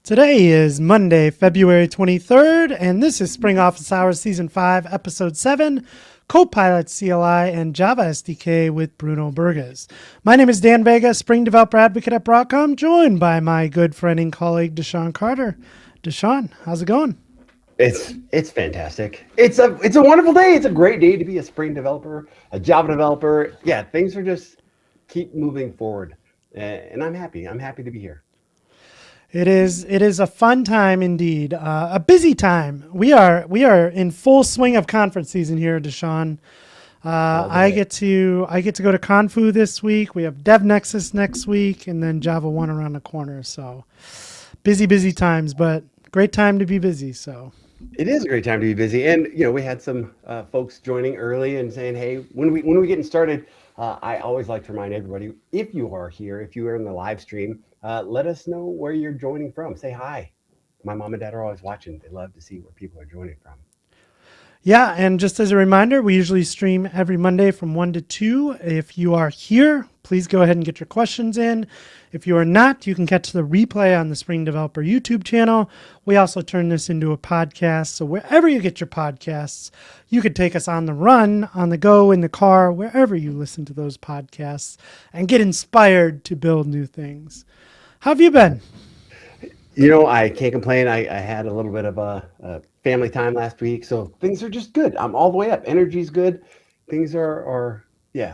Today is Monday, February 23rd, and this is Spring Office Hours Season 5, Episode 7, Copilot CLI and Java SDK with Bruno Borges. My name is Dan Vega, Spring Developer Advocate at Broadcom, joined by my good friend and colleague, DaShaun Carter. DaShaun, how's it going? It's fantastic. It's a wonderful day. It's a great day to be a Spring developer, a Java developer. Yeah, things are just keep moving forward, and I'm happy. I'm happy to be here. It is a fun time indeed, a busy time. We are in full swing of conference season here, DaShaun. I get to go to Confu this week. We have Devnexus next week, and then Java 1 around the corner. So busy times, but great time to be busy. So it is a great time to be busy, and we had some folks joining early and saying, "Hey, when we getting started." I always like to remind everybody, if you are here, if you are in the live stream, let us know where you're joining from. Say hi. My mom and dad are always watching. They love to see where people are joining from. Yeah, and just as a reminder, we usually stream every Monday from 1 to 2. If you are here, please go ahead and get your questions in. If you are not, you can catch the replay on the Spring Developer YouTube channel. We also turn this into a podcast, so wherever you get your podcasts, you could take us on the run, on the go, in the car, wherever you listen to those podcasts, and get inspired to build new things. How have you been? I can't complain. I had a little bit of a family time last week, so things are just good. I'm all the way up. Energy's good. Things are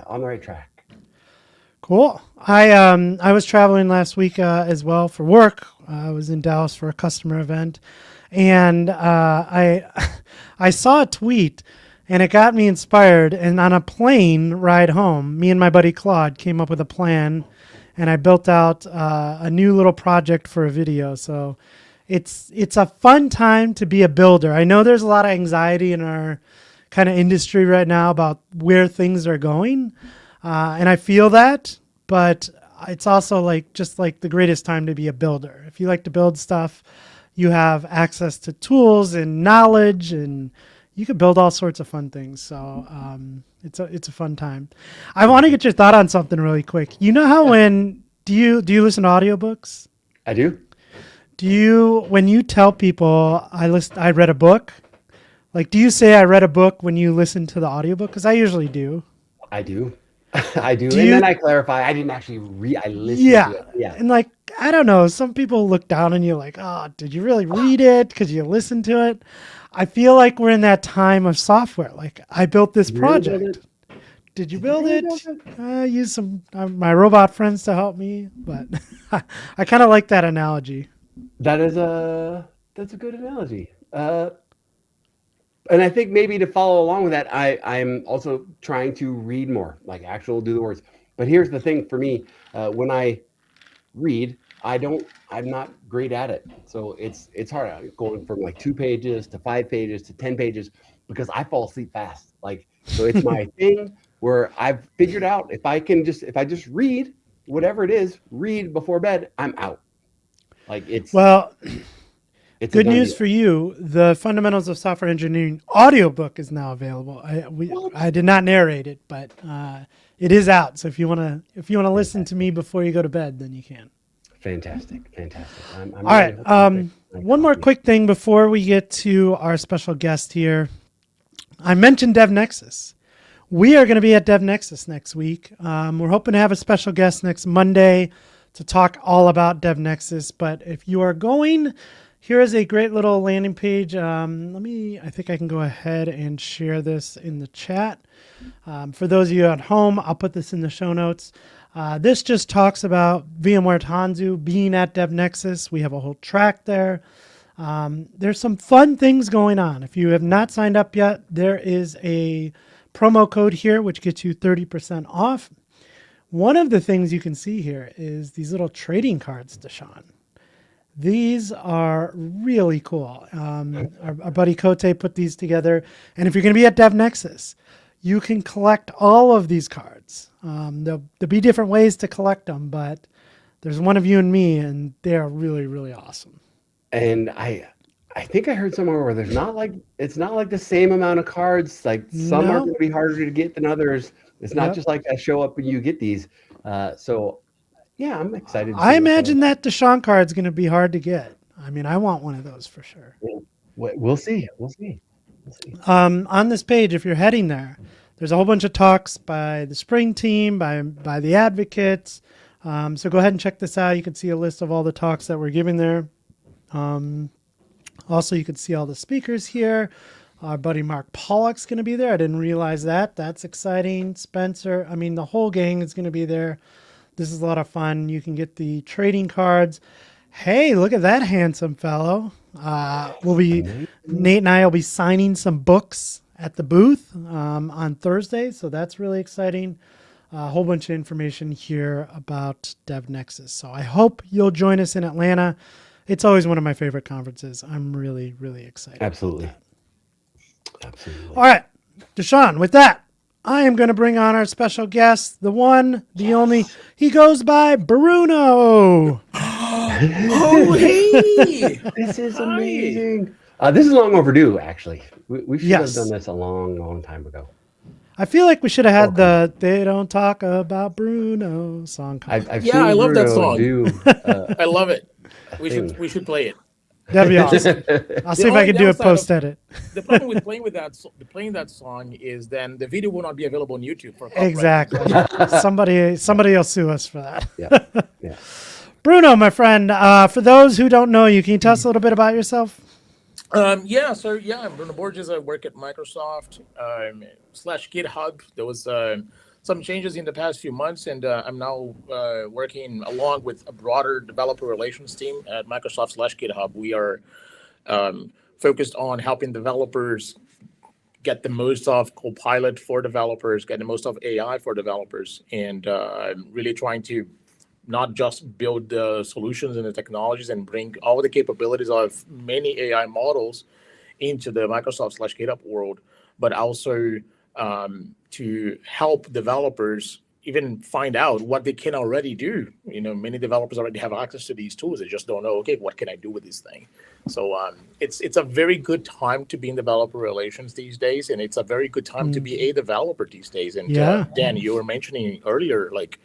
on the right track. Cool. I was traveling last week as well for work. I was in Dallas for a customer event, and I saw a tweet, and it got me inspired. And on a plane ride home, me and my buddy Claude came up with a plan, and I built out a new little project for a video. So it's a fun time to be a builder. I know there's a lot of anxiety in our kind of industry right now about where things are going. And I feel that, but it's also just like the greatest time to be a builder. If you like to build stuff, you have access to tools and knowledge, and you can build all sorts of fun things. So it's a fun time. I want to get your thought on something really quick. You know how do you listen to audiobooks? I do. When you tell people I read a book, do you say I read a book when you listen to the audiobook? Because I usually do. I do. I do. And then I clarify, I didn't actually read, I listened to it. Yeah. And I don't know, some people look down on you like, oh, did you really read it? Because you listened to it. I feel like we're in that time of software. I built this project. Did you build it? I used some my robot friends to help me, but I kind of like that analogy. That's a good analogy. And I think maybe to follow along with that, I'm also trying to read more, actual do the words. But here's the thing for me, when I read, I'm not great at it. So it's hard. I'm going from 2 pages to 5 pages to 10 pages because I fall asleep fast. So it's my thing where I've figured out if I just read whatever it is, read before bed, I'm out. It's good news for you. The Fundamentals of Software Engineering audiobook is now available. I did not narrate it, but it is out. So if you want to listen to me before you go to bed, then you can. Fantastic. I'm all right. One more quick thing before we get to our special guest here. I mentioned Devnexus. We are going to be at Devnexus next week. We're hoping to have a special guest next Monday to talk all about Devnexus. But if you are going, here is a great little landing page. I think I can go ahead and share this in the chat. For those of you at home, I'll put this in the show notes. This just talks about VMware Tanzu being at Devnexus. We have a whole track there. There's some fun things going on. If you have not signed up yet, there is a promo code here which gets you 30% off. One of the things you can see here is these little trading cards, DaShaun. These are really cool. Our buddy Cote put these together. And if you're going to be at Devnexus, you can collect all of these cards. There'll be different ways to collect them, but there's one of you and me, and they're really, really awesome. And I think I heard somewhere where it's not the same amount of cards. Some are going to be harder to get than others. It's not just I show up and you get these. So yeah, I'm excited. I imagine that DaShaun card is going to be hard to get. I mean, I want one of those for sure. We'll see. We'll see. On this page, if you're heading there, there's a whole bunch of talks by the Spring team, by the advocates. So go ahead and check this out. You can see a list of all the talks that we're giving there. Also, you can see all the speakers here. Our buddy Mark Pollock's going to be there. I didn't realize that. That's exciting. Spencer, I mean, the whole gang is going to be there. This is a lot of fun. You can get the trading cards. Hey, look at that handsome fellow. Nate and I will be signing some books at the booth on Thursday. So that's really exciting. A whole bunch of information here about Devnexus. So I hope you'll join us in Atlanta. It's always one of my favorite conferences. I'm really, really excited. Absolutely. All right, DaShaun, with that, I am going to bring on our special guest, the one, the only. He goes by Bruno. Oh, hey! This is amazing. This is long overdue, actually. We should have done this a long, long time ago. I feel like we should have had the "They Don't Talk About Bruno" song. I've seen I love Bruno that song. I love it. We should play it. That'd be awesome. I'll see if I can do it post edit. The problem with playing that song is then the video will not be available on YouTube for copyright. Exactly. somebody will sue us for that. Yeah. Bruno, my friend, for those who don't know you, can you tell us a little bit about yourself? I'm Bruno Borges. I work at Microsoft / GitHub. There was some changes in the past few months, and I'm now working along with a broader developer relations team at Microsoft / GitHub. We are focused on helping developers get the most of Copilot for developers, get the most of AI for developers, and really trying to not just build the solutions and the technologies and bring all the capabilities of many AI models into the Microsoft / GitHub world, but also to help developers even find out what they can already do. You know, many developers already have access to these tools. They just don't know, okay, what can I do with this thing? So it's a very good time to be in developer relations these days, and it's a very good time to be a developer these days. And Dan, you were mentioning earlier, like,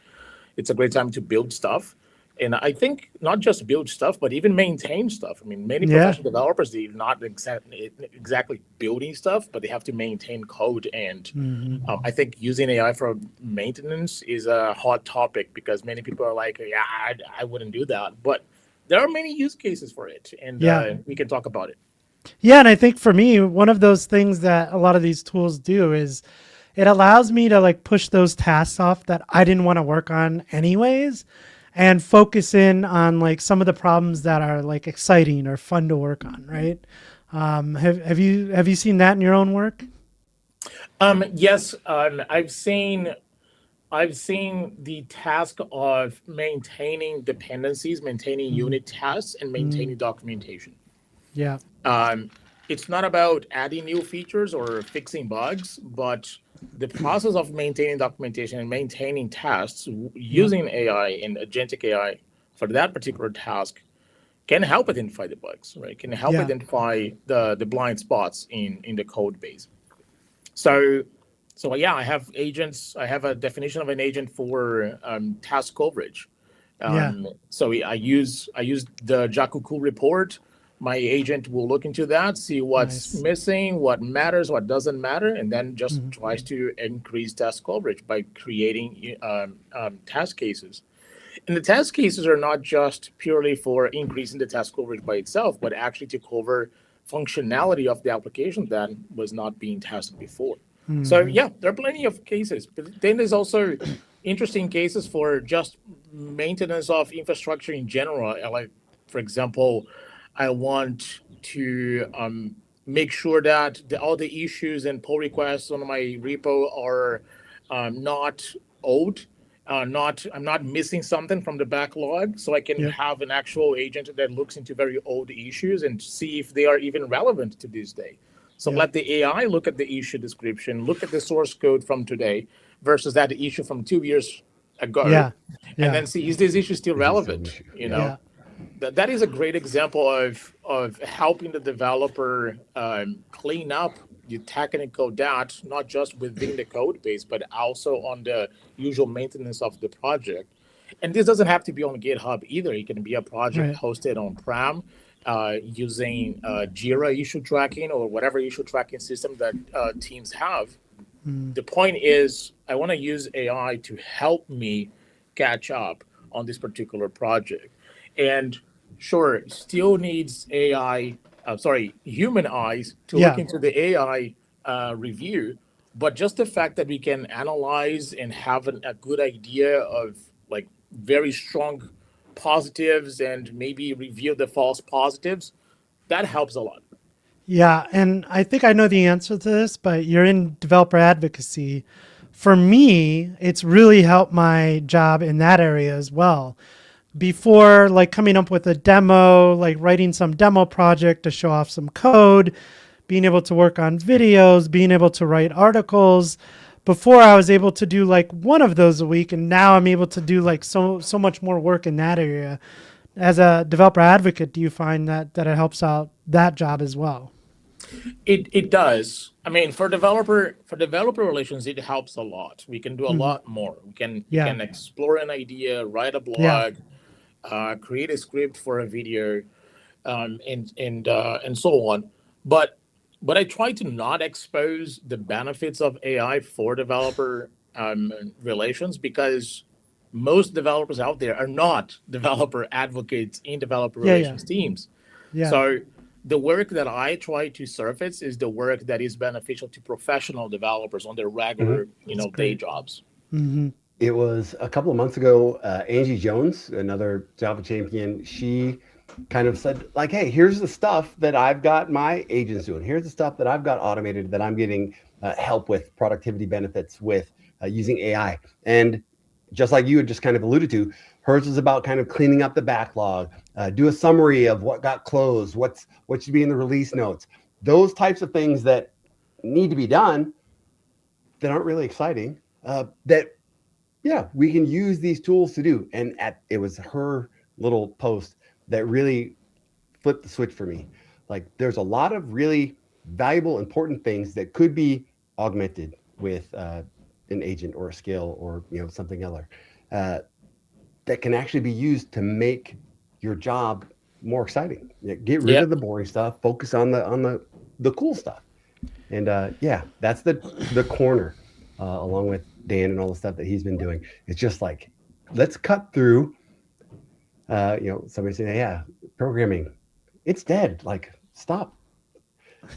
it's a great time to build stuff. And I think not just build stuff, but even maintain stuff. I mean, many professional developers, they're not exactly building stuff, but they have to maintain code. And I think using AI for maintenance is a hot topic because many people are like, I wouldn't do that. But there are many use cases for it, and we can talk about it. Yeah, and I think for me, one of those things that a lot of these tools do is it allows me to like push those tasks off that I didn't want to work on anyways and focus in on like some of the problems that are like exciting or fun to work on, right? Have you seen that in your own work? Yes, I've seen the task of maintaining dependencies, maintaining unit tests, and maintaining documentation. Yeah. It's not about adding new features or fixing bugs, but the process of maintaining documentation and maintaining tests using AI and agentic AI for that particular task can help identify the bugs, right? Can help identify the blind spots in the code base. So I have agents. I have a definition of an agent for task coverage. So I use the Jakuku report. My agent will look into that, see what's missing, what matters, what doesn't matter, and then just tries to increase task coverage by creating task cases. And the test cases are not just purely for increasing the task coverage by itself, but actually to cover functionality of the application that was not being tested before. So there are plenty of cases. But then there's also interesting cases for just maintenance of infrastructure in general. Like, for example, I want to make sure that all the issues and pull requests on my repo are not old. I'm not missing something from the backlog, so I can have an actual agent that looks into very old issues and see if they are even relevant to this day. So let the AI look at the issue description, look at the source code from today versus that issue from 2 years ago, and then see, is this issue still relevant? You know. That is a great example of helping the developer clean up the technical debt, not just within the code base, but also on the usual maintenance of the project. And this doesn't have to be on GitHub either. It can be a project hosted on-prem. using Jira issue tracking or whatever issue tracking system that teams have. The point is, I want to use AI to help me catch up on this particular project. And sure, still needs human eyes to look into the AI review. But just the fact that we can analyze and have a good idea of like very strong positives and maybe review the false positives, that helps a lot. Yeah, and I think I know the answer to this, but you're in developer advocacy. For me, it's really helped my job in that area as well. Before, like coming up with a demo, like writing some demo project to show off some code, being able to work on videos, being able to write articles. Before I was able to do like one of those a week, and now I'm able to do like so much more work in that area. As a developer advocate, do you find that it helps out that job as well? It does. I mean, for developer relations, it helps a lot. We can do a lot more. We can explore an idea, write a blog, create a script for a video, and so on. But I try to not expose the benefits of AI for developer relations, because most developers out there are not developer advocates in developer relations teams. So the work that I try to surface is the work that is beneficial to professional developers on their regular, day jobs. It was a couple of months ago, Angie Jones, another Java champion, she kind of said like, hey, here's the stuff that I've got my agents doing. Here's the stuff that I've got automated that I'm getting help with, productivity benefits with using AI. And just like you had just kind of alluded to, hers is about kind of cleaning up the backlog, do a summary of what got closed, what should be in the release notes, those types of things that need to be done that aren't really exciting, we can use these tools to do. And it was her little post that really flipped the switch for me. Like, there's a lot of really valuable, important things that could be augmented with an agent or a skill or something other that can actually be used to make your job more exciting. Get rid of the boring stuff, focus on the cool stuff. And that's the corner, along with Dan and all the stuff that he's been doing. It's just like, let's cut through. Somebody saying, programming, it's dead. Like, stop.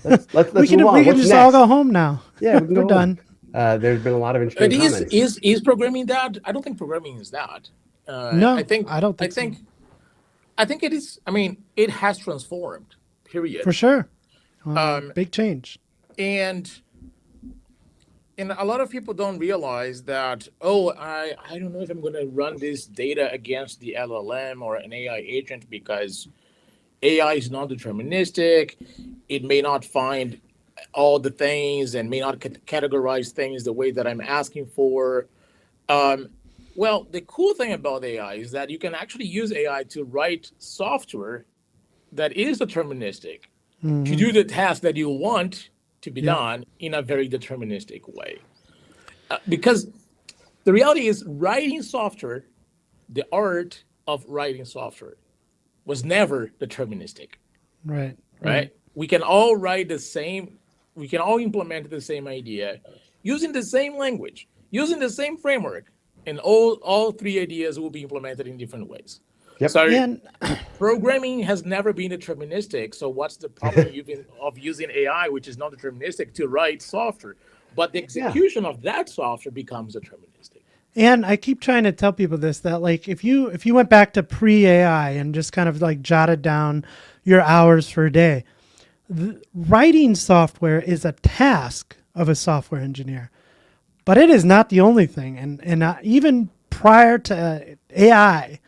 Let's we can move on. We can just all go home now. Yeah, we're done. There's been a lot of interesting comments. Is programming that? I don't think programming is that. No, I don't think so. I think it is. I mean, it has transformed. Period. For sure. Big change. And a lot of people don't realize that, I don't know if I'm going to run this data against the LLM or an AI agent, because AI is non-deterministic. It may not find all the things and may not categorize things the way that I'm asking for. Well, the cool thing about AI is that you can actually use AI to write software that is deterministic to do the task that you want to be done in a very deterministic way. Because the reality is, writing software, the art of writing software, was never deterministic. Right? We can all write the same, we can all implement the same idea using the same language, using the same framework, and all three ideas will be implemented in different ways. So programming has never been deterministic. So what's the problem of using AI, which is not deterministic, to write software? But the execution of that software becomes deterministic. And I keep trying to tell people this, that like if you went back to pre-AI and just kind of like jotted down your hours for a day, writing software is a task of a software engineer, but it is not the only thing. And even prior to AI,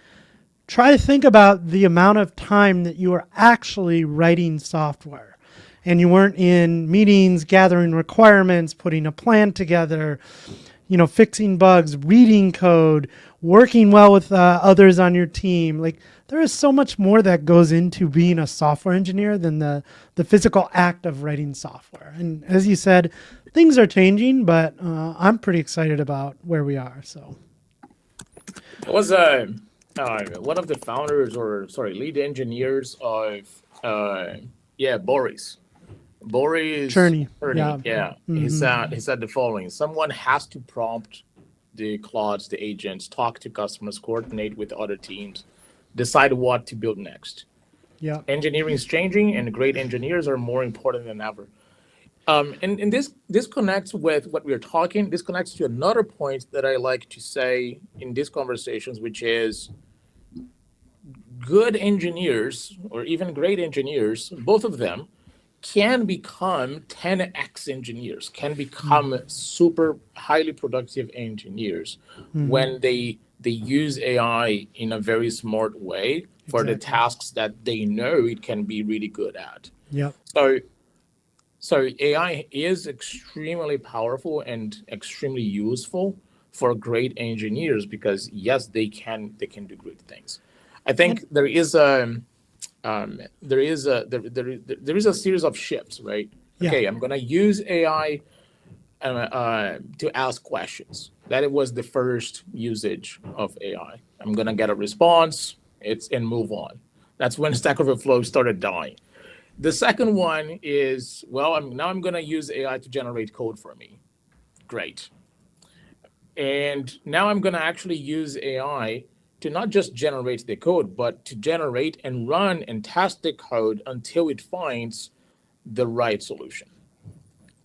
try to think about the amount of time that you are actually writing software, and you weren't in meetings, gathering requirements, putting a plan together, fixing bugs, reading code, working well with others on your team. Like, there is so much more that goes into being a software engineer than the physical act of writing software. And as you said, things are changing, but I'm pretty excited about where we are. So it was one of the founders, lead engineers of Boris. Boris Cherney. He said the following: someone has to prompt the clouds, the agents, talk to customers, coordinate with other teams, decide what to build next. Yeah. Engineering is changing, and great engineers are more important than ever. And this connects with what we're talking. This connects to another point that I like to say in these conversations, which is good engineers, or even great engineers, both of them, can become 10x engineers, can become super highly productive engineers when they use AI in a very smart way for the tasks that they know it can be really good at. Yeah. So AI is extremely powerful and extremely useful for great engineers because yes, they can do great things. I think there is a series of shifts, right? Yeah. Okay, I'm gonna use AI to ask questions. That was the first usage of AI. I'm gonna get a response, and move on. That's when Stack Overflow started dying. The second one is, I'm gonna use AI to generate code for me. Great. And now I'm gonna actually use AI to not just generate the code, but to generate and run and test the code until it finds the right solution.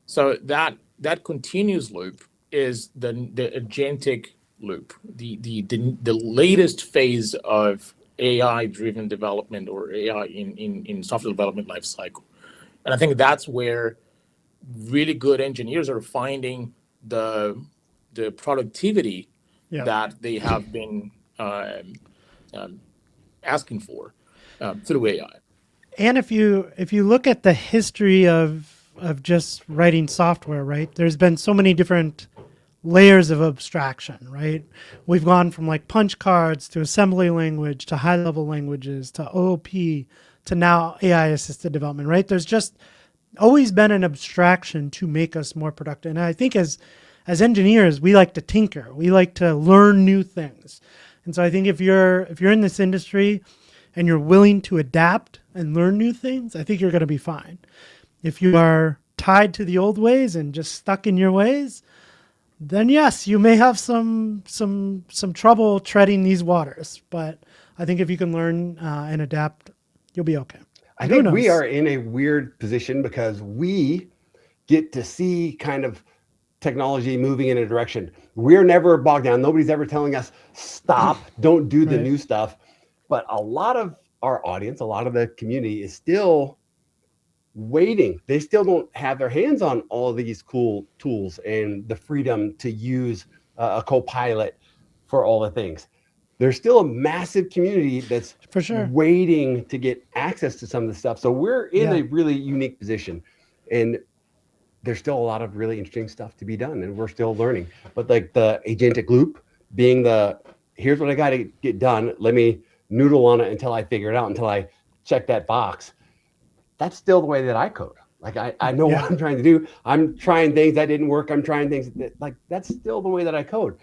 So that continuous loop is the agentic loop, the latest phase of AI-driven development or AI in software development lifecycle. And I think that's where really good engineers are finding the productivity that they have been asking for through AI. And if you look at the history of just writing software, right? There's been so many different layers of abstraction, right? We've gone from like punch cards to assembly language to high-level languages to OOP to now AI-assisted development, right? There's just always been an abstraction to make us more productive. And I think as engineers, we like to tinker. We like to learn new things. And so I think if you're in this industry and you're willing to adapt and learn new things, I think you're going to be fine. If you are tied to the old ways and just stuck in your ways, then yes, you may have some trouble treading these waters. But I think if you can learn and adapt, you'll be okay. I think we are in a weird position because we get to see kind of technology moving in a direction. We're never bogged down. Nobody's ever telling us, stop, don't do the new stuff. But a lot of our audience, a lot of the community is still waiting. They still don't have their hands on all these cool tools and the freedom to use a Copilot for all the things. There's still a massive community that's for sure waiting to get access to some of the stuff. So we're in a really unique position, and there's still a lot of really interesting stuff to be done, and we're still learning. But like the agentic loop being here's what I got to get done. Let me noodle on it until I figure it out, until I check that box. That's still the way that I code. Like I know what I'm trying to do. I'm trying things that didn't work. I'm trying things that's still the way that I code.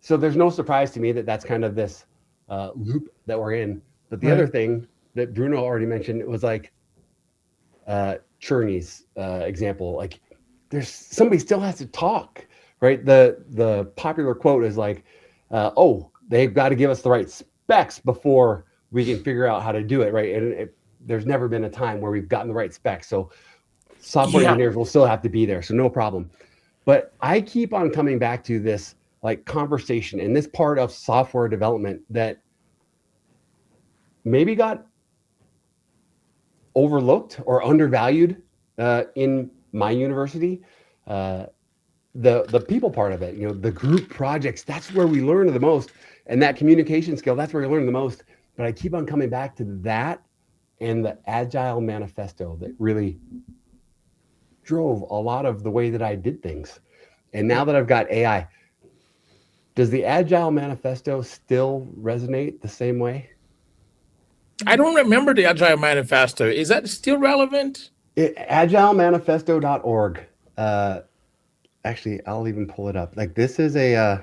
So there's no surprise to me that that's kind of this loop that we're in. But the other thing that Bruno already mentioned, it was like Cherney's example. Like there's somebody still has to talk, right? The popular quote is like, they've got to give us the right specs before we can figure out how to do it, right? And there's never been a time where we've gotten the right specs. So software engineers will still have to be there. So no problem. But I keep on coming back to this like conversation and this part of software development that maybe got overlooked or undervalued in my university. The people part of it, the group projects, that's where we learn the most. And that communication skill, that's where we learn the most. But I keep on coming back to that and the Agile manifesto that really drove a lot of the way that I did things. And now that I've got AI, does the Agile manifesto still resonate the same way? I don't remember the Agile manifesto. Is that still relevant? Agilemanifesto.org. Actually, I'll even pull it up. Like this is a.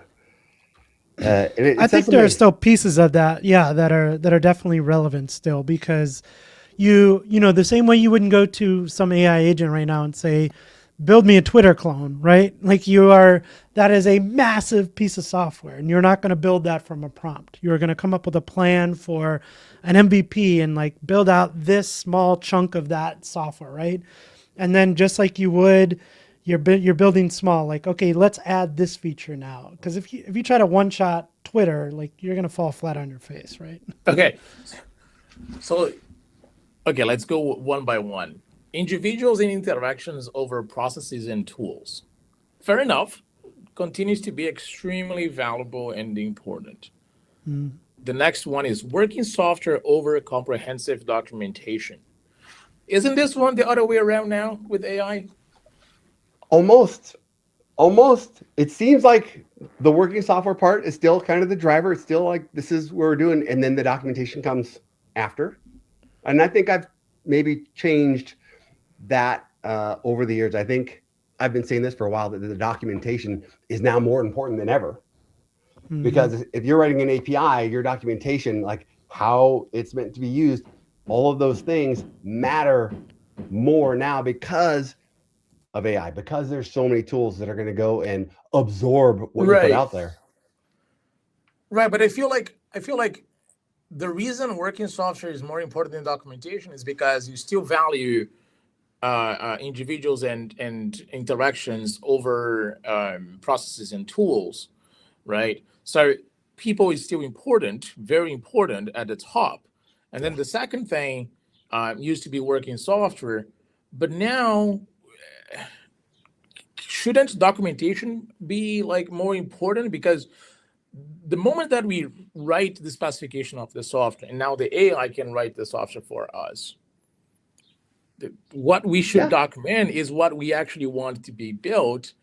I think there are still pieces of that, that are definitely relevant still, because, you know, the same way you wouldn't go to some AI agent right now and say, build me a Twitter clone, right? Like that is a massive piece of software, and you're not going to build that from a prompt. You're going to come up with a plan for an MVP and like build out this small chunk of that software, right? And then just like you would, you're building small, like, okay, let's add this feature now. Because if you try to one-shot Twitter, like you're going to fall flat on your face, right? Okay. So, let's go one by one. Individuals and interactions over processes and tools. Fair enough. Continues to be extremely valuable and important. The next one is working software over comprehensive documentation. Isn't this one the other way around now with AI? Almost. It seems like the working software part is still kind of the driver. It's still like, this is what we're doing. And then the documentation comes after. And I think I've maybe changed that over the years. I think I've been saying this for a while, that the documentation is now more important than ever. Because if you're writing an API, your documentation, like how it's meant to be used, all of those things matter more now because of AI, because there's so many tools that are going to go and absorb what you put out there. Right, but I feel like the reason working software is more important than documentation is because you still value individuals and interactions over processes and tools, right? So people is still important, very important at the top. And then the second thing used to be working software, but now shouldn't documentation be like more important? Because the moment that we write the specification of the software, and now the AI can write the software for us, what we should document is what we actually want to be built,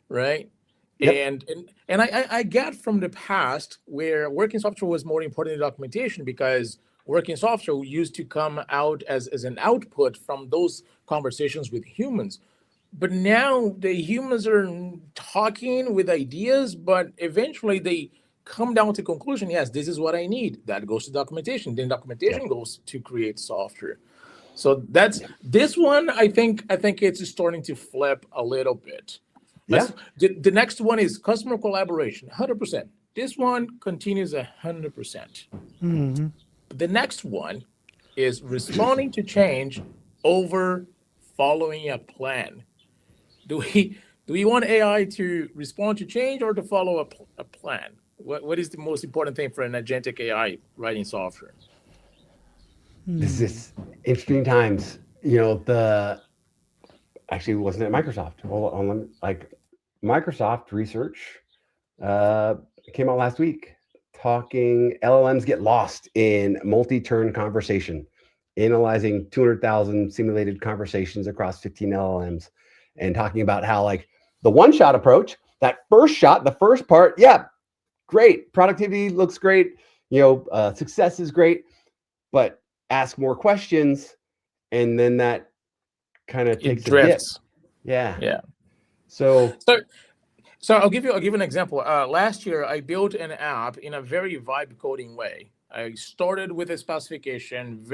right? Yep. And I get from the past where working software was more important than documentation, because working software used to come out as an output from those conversations with humans. But now the humans are talking with ideas, but eventually they come down to conclusion, yes, this is what I need. That goes to documentation. Then documentation goes to create software. So that's this one. I think it's starting to flip a little bit. The next one is customer collaboration, 100%. This one continues 100%. The next one is responding to change over following a plan. Do we want AI to respond to change or to follow a plan? What is the most important thing for an agentic AI writing software? This is interesting times. You know, actually wasn't at Microsoft. Like Microsoft research came out last week talking LLMs get lost in multi-turn conversation, analyzing 200,000 simulated conversations across 15 LLMs, and talking about how like the one-shot approach, that first shot, the first part, great. Productivity looks great. You know, success is great, but ask more questions, and then that kind of takes a dip. Yeah. So I'll give you an example. Last year, I built an app in a very vibe coding way. I started with a specification,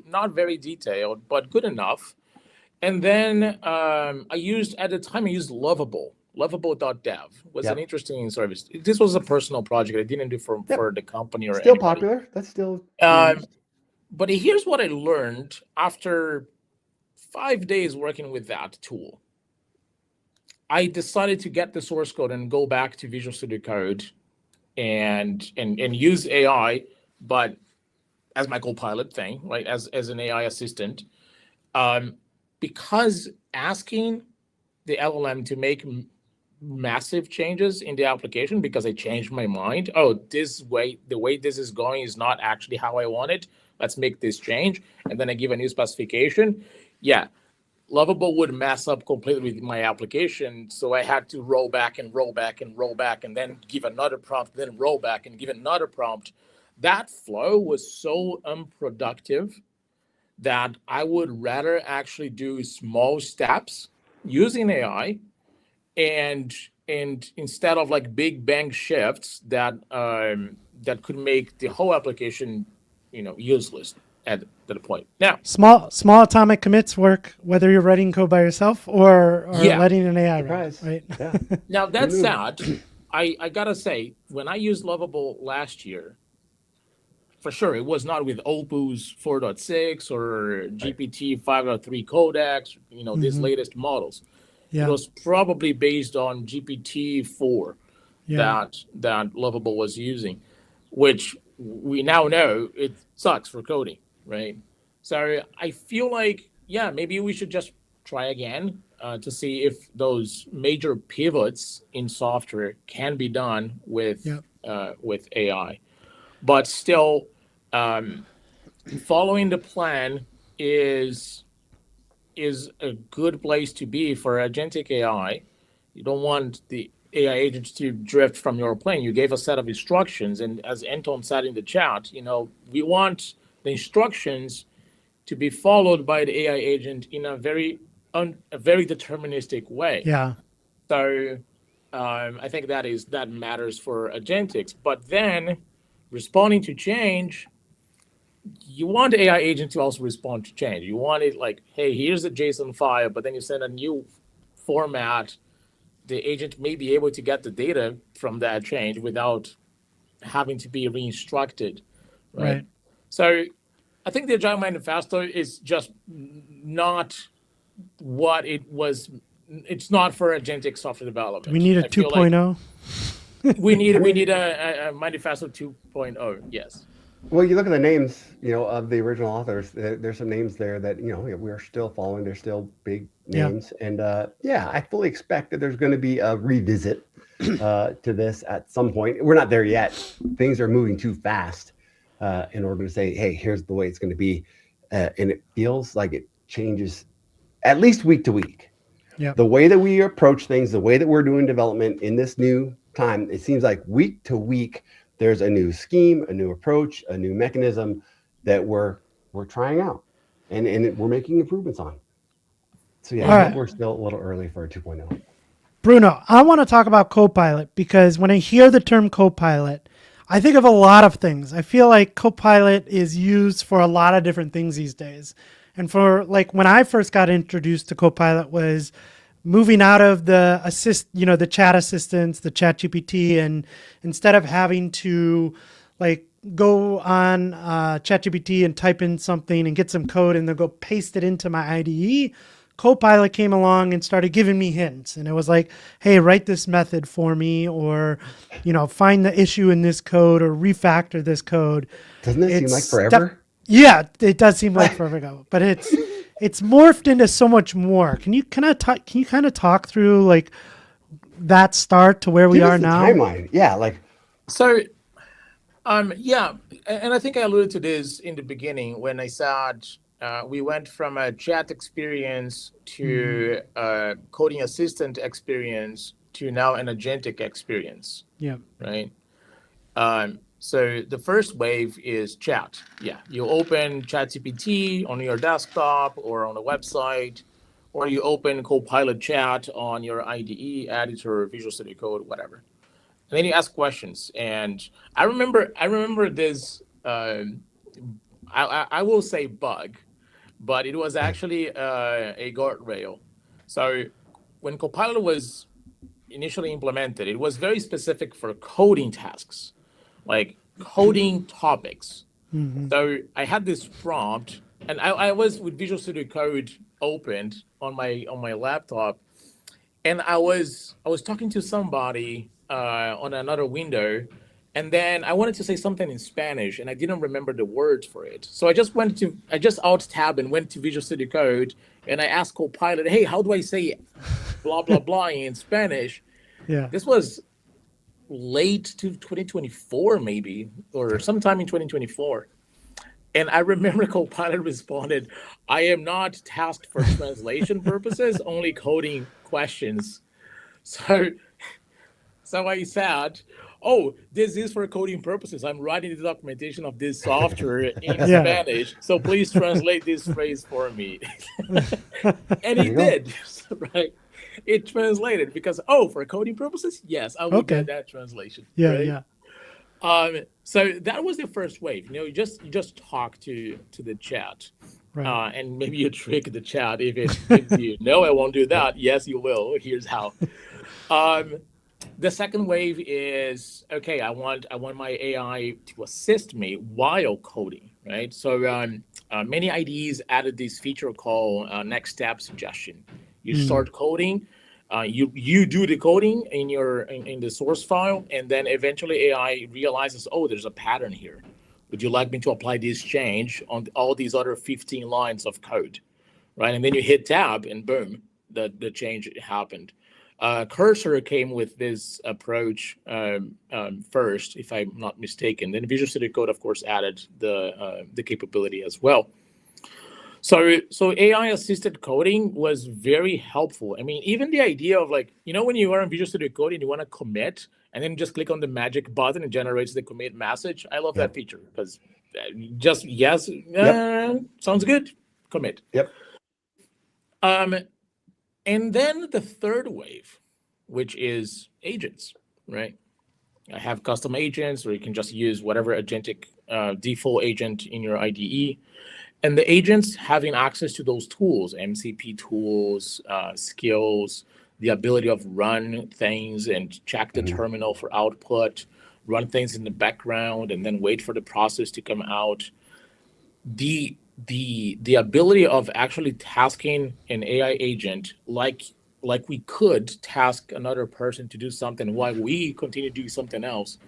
not very detailed, but good enough. And then I used Lovable.dev was an interesting service. This was a personal project. I didn't do for the company or still anybody. Popular. That's still. But here's what I learned after 5 days working with that tool. I decided to get the source code and go back to Visual Studio Code and use AI, but as my Copilot thing, right? As an AI assistant. Because asking the LLM to make massive changes in the application because I changed my mind. Oh, the way this is going is not actually how I want it. Let's make this change. And then I give a new specification. Yeah, Lovable would mess up completely with my application. So I had to roll back and roll back and roll back and then give another prompt, then roll back and give another prompt. That flow was so unproductive that I would rather actually do small steps using AI and instead of like big bang shifts that could make the whole application, useless. at that point. Now, Small atomic commits work whether you're writing code by yourself or Yeah. letting an AI run, Surprise. right? Yeah. now that said, I gotta say, when I used Lovable last year, for sure, it was not with Opus 4.6 or GPT 5.3 codecs, these latest models. Yeah. It was probably based on GPT 4 Yeah. that Lovable was using, which we now know it sucks for coding, right? So I feel like, yeah, maybe we should just try again to see if those major pivots in software can be done with AI. But still, following the plan is a good place to be for agentic AI. You don't want the AI agents to drift from your plane. You gave a set of instructions, and as Anton said in the chat, we want the instructions to be followed by the AI agent in a very deterministic way. Yeah. So I think that matters for agentics. But then responding to change, you want the AI agent to also respond to change. You want it like, hey, here's a JSON file, but then you send a new format. The agent may be able to get the data from that change without having to be re-instructed, right? So I think the Agile Manifesto is just not what it was. It's not for agentic software development. We need a 2.0. We need a Manifesto 2.0, yes. Well, you look at the names, of the original authors. There's some names there that we're still following. They're still big names, and I fully expect that there's going to be a revisit to this at some point. We're not there yet. Things are moving too fast in order to say, hey, here's the way it's going to be, and it feels like it changes at least week to week. Yeah. The way that we approach things, the way that we're doing development in this new time, it seems like week to week. There's a new scheme, a new approach, a new mechanism that we're trying out, and we're making improvements on. So I think we're still a little early for a 2.0. Bruno, I want to talk about Copilot because when I hear the term Copilot, I think of a lot of things. I feel like Copilot is used for a lot of different things these days. And for when I first got introduced to Copilot was moving out of the the chat assistants, the chat GPT, and instead of having to go on ChatGPT and type in something and get some code and then go paste it into my IDE, Copilot came along and started giving me hints. And it was like, hey, write this method for me, or, find the issue in this code or refactor this code. Doesn't it seem like forever? Yeah, it does seem like forever ago, but it's morphed into so much more. Can you kind of talk through that start to where we are now? Timeline, yeah, So, yeah, and I think I alluded to this in the beginning when I said we went from a chat experience to a coding assistant experience to now an agentic experience. Yeah. Right. So the first wave is chat. Yeah, you open ChatGPT on your desktop or on a website, or you open Copilot Chat on your IDE, editor, Visual Studio Code, whatever. And then you ask questions. And I remember this. I will say bug, but it was actually a guardrail. So when Copilot was initially implemented, it was very specific for coding tasks, like coding topics. Mm-hmm. So I had this prompt, and I was with Visual Studio Code opened on my laptop, and I was talking to somebody on another window, and then I wanted to say something in Spanish, and I didn't remember the words for it. So I just alt tab and went to Visual Studio Code, and I asked Copilot, hey, how do I say blah blah blah in Spanish? Yeah. This was late to 2024 maybe, or sometime in 2024. And I remember Copilot responded, I am not tasked for translation purposes, only coding questions. So I said, oh, this is for coding purposes. I'm writing the documentation of this software in Spanish, so please translate this phrase for me. And he did, right? It translated because, for coding purposes, yes, I will get that translation. Yeah, right? So that was the first wave. You just talk to the chat, Right. and maybe you trick the chat if it gives you no, I won't do that. Yes, you will. Here's how. The second wave is okay. I want my AI to assist me while coding, right? So many IDEs added this feature called next step suggestion. You start coding, you do the coding in the source file, and then eventually AI realizes, oh, there's a pattern here. Would you like me to apply this change on all these other 15 lines of code, right? And then you hit tab, and boom, the change happened. Cursor came with this approach first, if I'm not mistaken. Then Visual Studio Code, of course, added the capability as well. So AI-assisted coding was very helpful. I mean, even the idea of when you are in Visual Studio Code and you want to commit, and then just click on the magic button and generates the commit message. I love that feature because just yes, sounds good, commit. Yep. And then the third wave, which is agents, right? I have custom agents, or you can just use whatever agentic default agent in your IDE. And the agents having access to those tools, MCP tools, skills, the ability of run things and check the terminal for output, run things in the background, and then wait for the process to come out. The ability of actually tasking an AI agent like we could task another person to do something while we continue to do something else,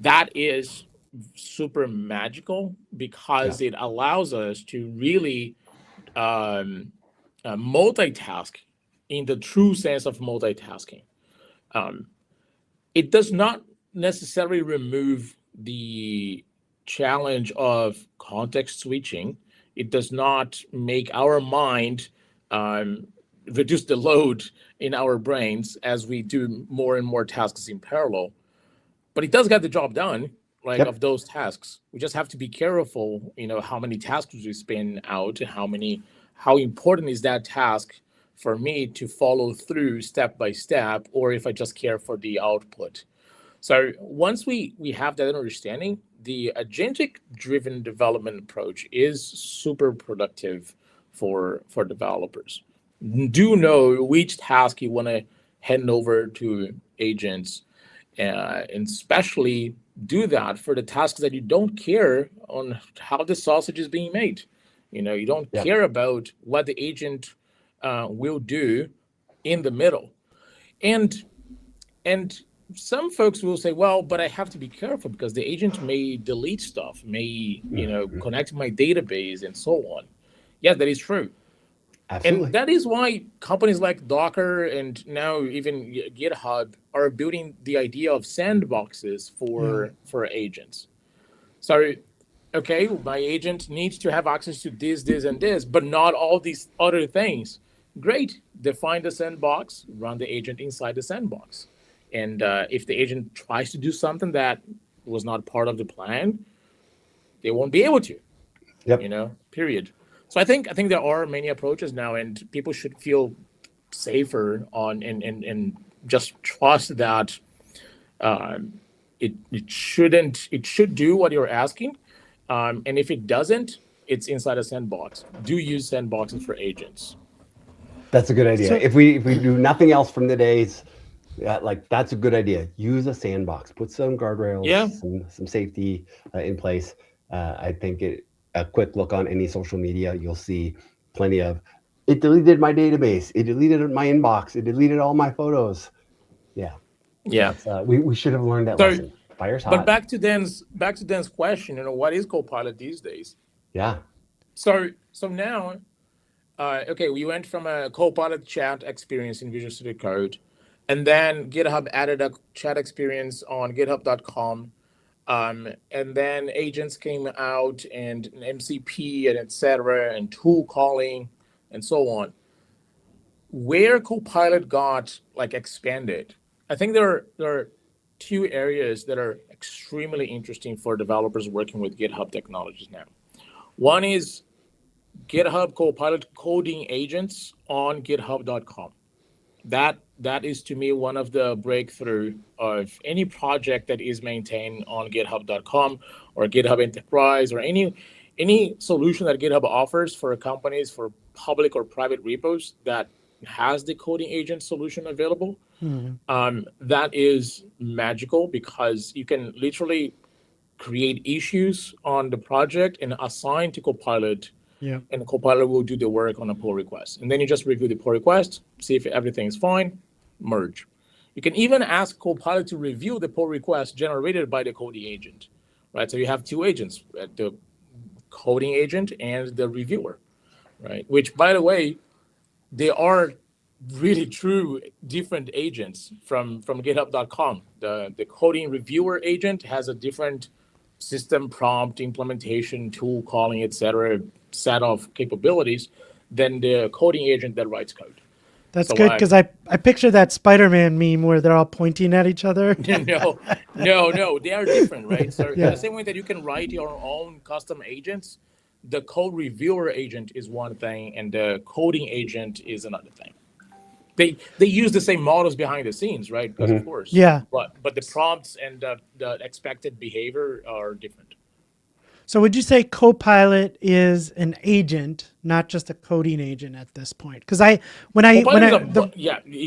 that is super magical because it allows us to really multitask in the true sense of multitasking. It does not necessarily remove the challenge of context switching. It does not make our mind reduce the load in our brains as we do more and more tasks in parallel. But it does get the job done, of those tasks. We just have to be careful, how many tasks we spin out, how important is that task for me to follow through step by step, or if I just care for the output. So once we have that understanding, the agentic-driven development approach is super productive for developers. Do know which task you want to hand over to agents, and especially do that for the tasks that you don't care on how the sausage is being made. You don't care about what the agent will do in the middle. And some folks will say, well, but I have to be careful because the agent may delete stuff, may connect to my database and so on. Yeah, that is true. Absolutely. And that is why companies like Docker and now even GitHub are building the idea of sandboxes for agents. So, okay, my agent needs to have access to this, and this, but not all these other things. Great. Define the sandbox, run the agent inside the sandbox. And if the agent tries to do something that was not part of the plan, they won't be able to. Period. So I think there are many approaches now, and people should feel safer on and just trust that it should do what you're asking, and if it doesn't, it's inside a sandbox. Do use sandboxes for agents. That's a good idea. So, if we do nothing else from the days, that's a good idea. Use a sandbox. Put some guardrails, some safety in place. I think a quick look on any social media, you'll see plenty of, it deleted my database, it deleted my inbox, it deleted all my photos. Yeah. We should have learned that lesson. Fire's hot. But back to Dan's question, what is Copilot these days? Yeah. So now, we went from a Copilot chat experience in Visual Studio Code, and then GitHub added a chat experience on github.com. And then agents came out and MCP and etc. and tool calling and so on. Where Copilot got expanded, I think there are two areas that are extremely interesting for developers working with GitHub technologies now. One is GitHub Copilot coding agents on github.com. That that is to me one of the breakthrough of any project that is maintained on github.com or GitHub Enterprise or any solution that GitHub offers for companies for public or private repos that has the coding agent solution available. That is magical because you can literally create issues on the project and assign to Copilot, Yeah. and Copilot will do the work on a pull request. And then you just review the pull request, see if everything's fine, merge. You can even ask Copilot to review the pull request generated by the coding agent, right? So you have two agents, the coding agent and the reviewer, right? Which, by the way, they are really true different agents from github.com. The coding reviewer agent has a different system prompt implementation tool calling, etc., set of capabilities than the coding agent that writes code. That's So good because I picture that Spider-Man meme where they're all pointing at each other. no, they are different, right? So in Yeah. the same way that you can write your own custom agents, the code reviewer agent is one thing and the coding agent is another thing. They use the same models behind the scenes, right? Because of course. Yeah. But the prompts and the expected behavior are different. So would you say Copilot is an agent, not just a coding agent at this point? Because it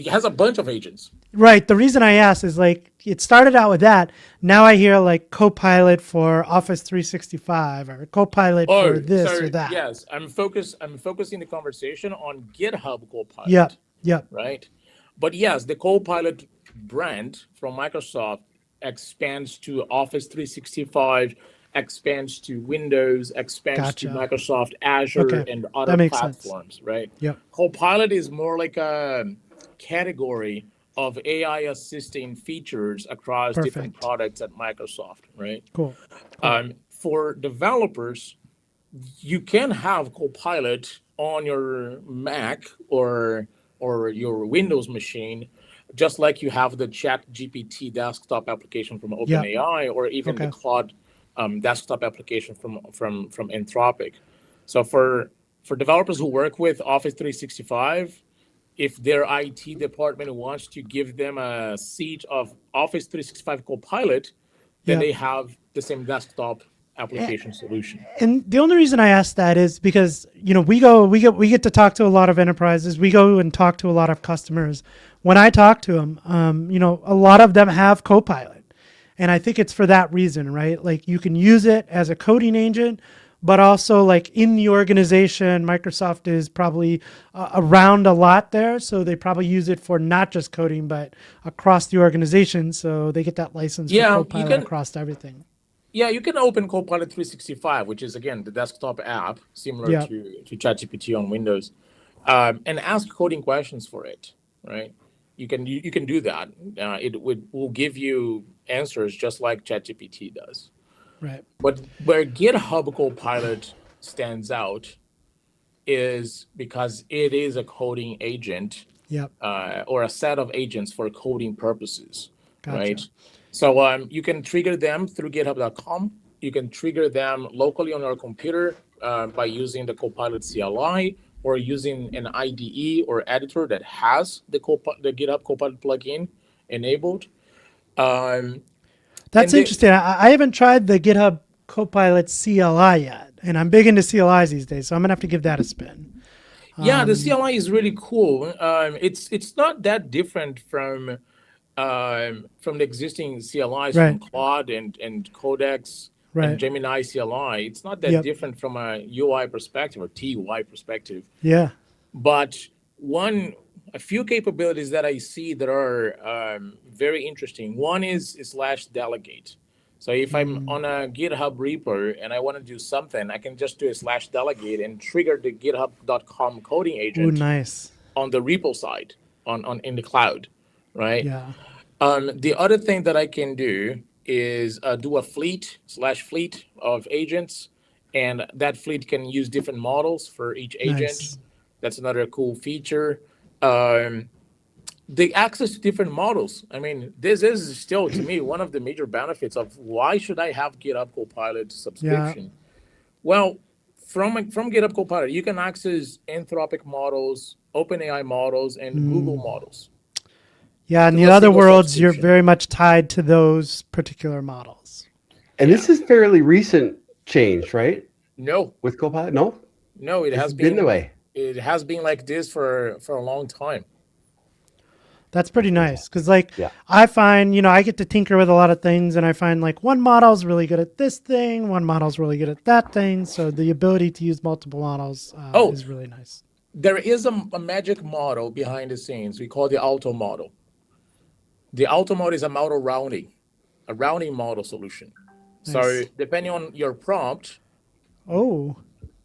has a bunch of agents. Right. The reason I asked is like it started out with that. Now I hear like Copilot for Office 365 or Copilot for this or that. Yes, I'm focusing the conversation on GitHub Copilot. Yep. Right. But yes, the Copilot brand from Microsoft expands to Office 365, expands to Windows, expands to Microsoft Azure and other platforms, right? Yeah. Copilot is more like a category of AI assisting features across different products at Microsoft, right? Cool. For developers, you can have Copilot on your Mac or your Windows machine, just like you have the ChatGPT desktop application from OpenAI or even the Claude desktop application from Anthropic. So for developers who work with Office 365, if their IT department wants to give them a seat of Office 365 Copilot, then they have the same desktop application solution. And the only reason I ask that is because, we get to talk to a lot of enterprises. We go and talk to a lot of customers. When I talk to them, a lot of them have Copilot. And I think it's for that reason, right? Like you can use it as a coding agent, but also like in the organization, Microsoft is probably around a lot there. So they probably use it for not just coding, but across the organization. So they get that license for Copilot across everything. Yeah, you can open Copilot 365, which is, again, the desktop app, similar to ChatGPT on Windows, and ask coding questions for it, right? You can do that. It will give you answers just like ChatGPT does. Right. But where GitHub Copilot stands out is because it is a coding agent or a set of agents for coding purposes, right? So you can trigger them through github.com. You can trigger them locally on your computer by using the Copilot CLI or using an IDE or editor that has the GitHub Copilot plugin enabled. That's interesting. I haven't tried the GitHub Copilot CLI yet, and I'm big into CLIs these days, so I'm going to have to give that a spin. Yeah, the CLI is really cool. It's not that different from the existing CLIs from Claude and Codex and Gemini CLI. It's not that different from a UI perspective or TUI perspective. Yeah. But a few capabilities that I see that are very interesting. One is /delegate. So if I'm on a GitHub repo and I want to do something, I can just do a /delegate and trigger the github.com coding agent on the repo side in the cloud. Right. Yeah. The other thing that I can do is do a fleet of agents, and that fleet can use different models for each agent. That's another cool feature. The access to different models. I mean, this is still to me one of the major benefits of why should I have GitHub Copilot subscription? Yeah. Well, from GitHub Copilot, you can access Anthropic models, OpenAI models, and Google models. Yeah, in the Those other single worlds, you're subscription. very much tied to those particular models. And this is fairly recent change, right? No, With Copilot? No, no, it this has has been the way. like this for a long time. That's pretty nice because, like, Yeah. I find, I get to tinker with a lot of things, and I find like one model's really good at this thing, one model's really good at that thing. So the ability to use multiple models Oh. is really nice. There is a magic model behind the scenes. We call the auto model. The auto model is a model rounding, a rounding model solution. So Nice. depending on your prompt, Oh,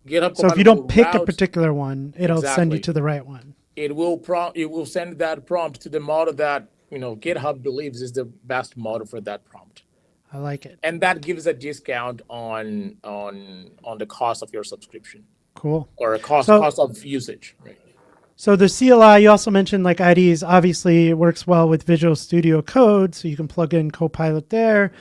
GitHub so if you Copilot don't will pick a route- particular one, it'll send you Exactly. to the right one. it will send that prompt to the model that GitHub believes is the best model for that prompt, I like it. and that gives a discount on the cost of your subscription Cool. or a cost So- of usage. Right. So the CLI, you also mentioned like IDs. Obviously, it works well with Visual Studio Code, so you can plug in Copilot there.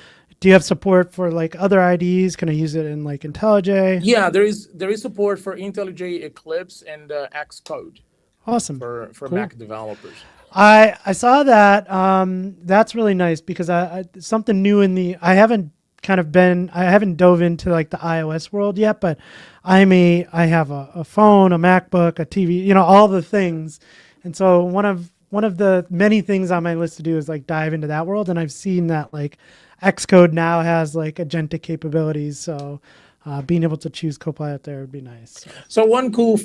Do you have support for like other IDs? Can I use it in like IntelliJ? Yeah, there is support for IntelliJ, Eclipse, and Xcode Awesome. for Cool. Mac developers. I saw that. That's really nice because I something new in the I haven't dove into like the iOS world yet, but I have a phone, a MacBook, a TV, all the things. And so one of the many things on my list to do is like dive into that world. And I've seen that like Xcode now has like agentic capabilities. So being able to choose Copilot there would be nice. So one cool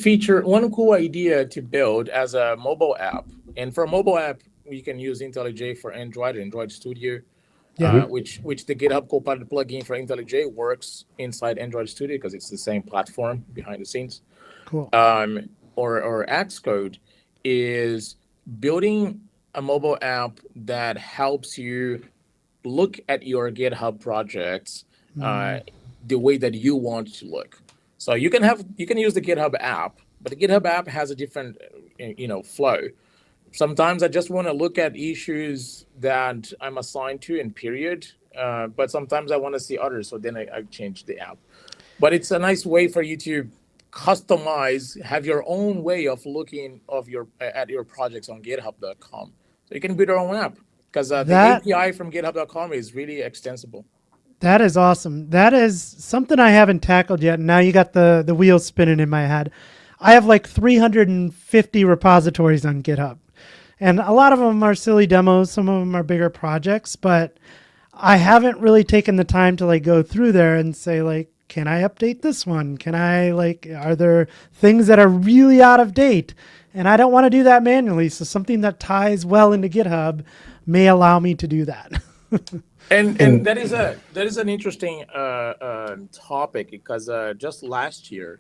idea to build as a mobile app, and for a mobile app, you can use IntelliJ for Android Studio, which the GitHub Copilot plugin for IntelliJ works inside Android Studio because it's the same platform behind the scenes. Cool. Or Xcode is building a mobile app that helps you look at your GitHub projects the way that you want to look. So you can use the GitHub app, but the GitHub app has a different flow. Sometimes I just want to look at issues that I'm assigned to in period, but sometimes I want to see others, so then I change the app. But it's a nice way for you to customize, have your own way of looking at your projects on GitHub.com. So you can build your own app because the API from GitHub.com is really extensible. That is awesome. That is something I haven't tackled yet. Now you got the wheels spinning in my head. I have like 350 repositories on GitHub. And a lot of them are silly demos. Some of them are bigger projects, but I haven't really taken the time to like go through there and say like, can I update this one? Are there things that are really out of date? And I don't want to do that manually. So something that ties well into GitHub may allow me to do that. And that is an interesting topic because just last year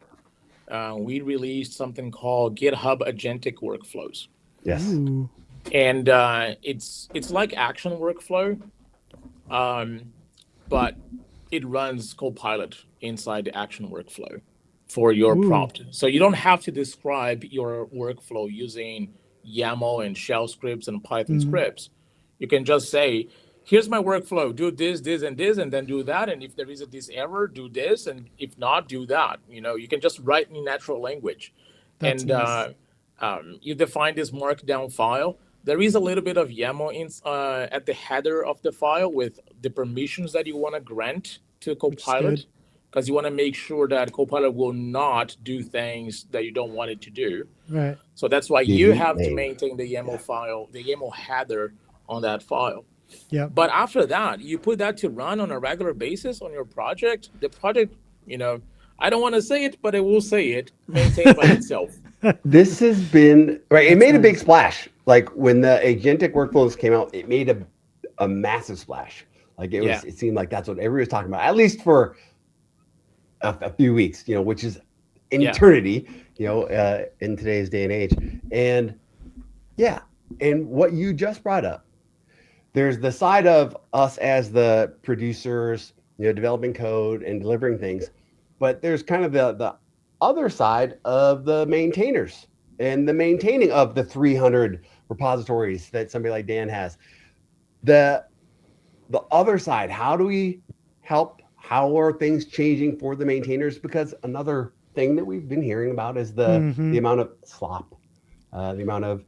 we released something called GitHub Agentic Workflows. Yes. Ooh. And it's like action workflow, but it runs Copilot inside the action workflow for your prompt. So you don't have to describe your workflow using YAML and shell scripts and Python scripts. You can just say, here's my workflow, do this, this, and this, and then do that. And if there is this error, do this. And if not, do that. You can just write in natural language. That's nice. You define this markdown file. There is a little bit of YAML at the header of the file with the permissions that you want to grant to Copilot, because you want to make sure that Copilot will not do things that you don't want it to do. Right. So that's why you have to maintain the YAML file, the YAML header on that file. Yeah. But after that, you put that to run on a regular basis on your project. The project, I don't want to say it, but I will say it, maintained by itself. This has been right. It made a big splash. Like when the agentic workflows came out, it made a massive splash. Like it seemed like that's what everybody was talking about, at least for a few weeks, which is an eternity, in today's day and age. And and what you just brought up, there's the side of us as the producers, developing code and delivering things, but there's kind of the other side of the maintainers and the maintaining of the 300 repositories that somebody like Dan has. The other side, how do we help? How are things changing for the maintainers? Because another thing that we've been hearing about is the amount of slop, the amount of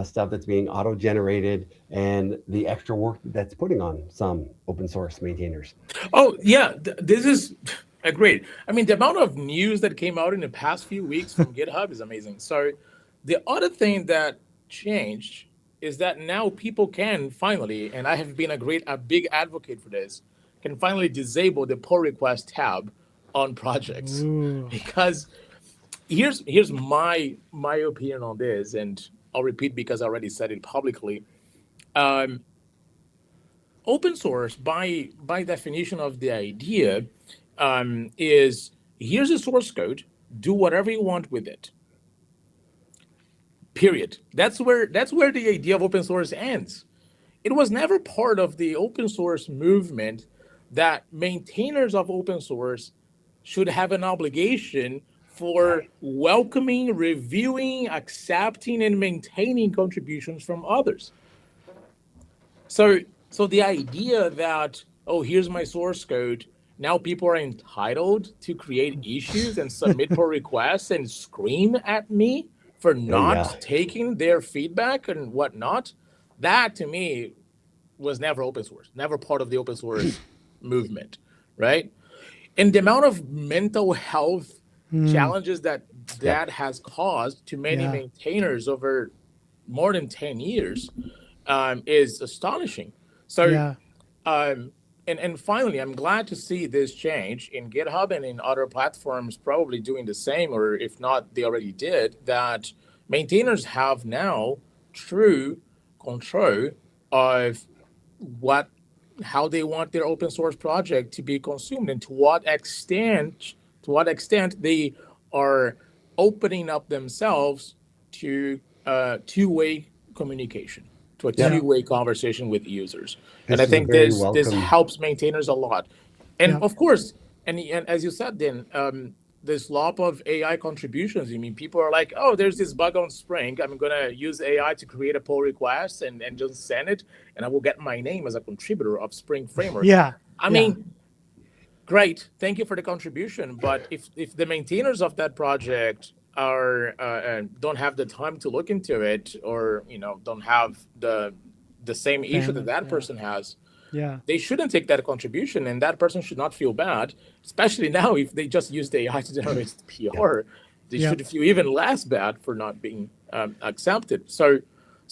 stuff that's being auto-generated and the extra work that's putting on some open source maintainers. Oh yeah, this is great. I mean, the amount of news that came out in the past few weeks from GitHub is amazing. So the other thing that changed is that now people can finally, and I have been a big advocate for this, can finally disable the pull request tab on projects. Ooh. Because here's my opinion on this, and I'll repeat because I already said it publicly. Open source, by definition of the idea, is here's the source code, do whatever you want with it. Period. That's where the idea of open source ends. It was never part of the open source movement that maintainers of open source should have an obligation for welcoming, reviewing, accepting, and maintaining contributions from others. So the idea that, oh, here's my source code, now people are entitled to create issues and submit pull requests and scream at me for not taking their feedback and whatnot, that to me was never open source, never part of the open source movement, right? And the amount of mental health challenges that has caused to many maintainers over more than 10 years is astonishing. So, and finally, I'm glad to see this change in GitHub and in other platforms probably doing the same, or if not, they already did, that maintainers have now true control of how they want their open source project to be consumed and to what extent they are opening up themselves to two-way communication, to a two-way conversation with users. And I think this helps maintainers a lot. And of course, and as you said, then this lot of AI contributions. I mean, people are like, oh, there's this bug on Spring. I'm going to use AI to create a pull request and just send it, and I will get my name as a contributor of Spring Framework. I mean, great. Thank you for the contribution. But if the maintainers of that project are don't have the time to look into it, or don't have the same issue that person has, they shouldn't take that contribution, and that person should not feel bad, especially now if they just use the AI to generate PR. They should feel even less bad for not being accepted. So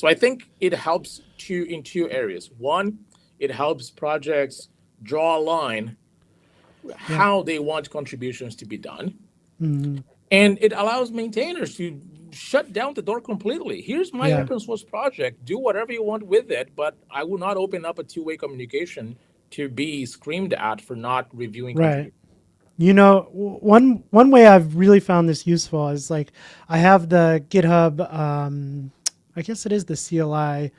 I think it helps in two areas. One, it helps projects draw a line how they want contributions to be done. And it allows maintainers to shut down the door completely. Here's my open source project. Do whatever you want with it, but I will not open up a two-way communication to be screamed at for not reviewing contributions. One way I've really found this useful is like I have the GitHub, I guess it is the CLI,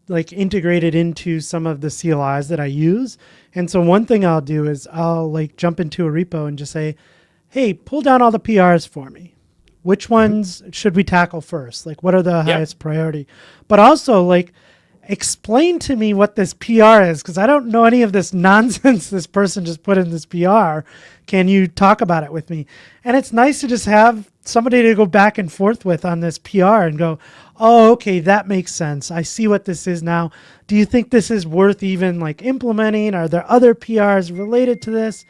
like integrated into some of the CLIs that I use. And so one thing I'll do is I'll like jump into a repo and just say, hey, pull down all the PRs for me. Which ones should we tackle first? Like, what are the highest priority? But also, like, explain to me what this PR is, because I don't know any of this nonsense this person just put in this PR. Can you talk about it with me? And it's nice to just have somebody to go back and forth with on this PR and go, oh, okay, that makes sense. I see what this is now. Do you think this is worth even like implementing? Are there other PRs related to this?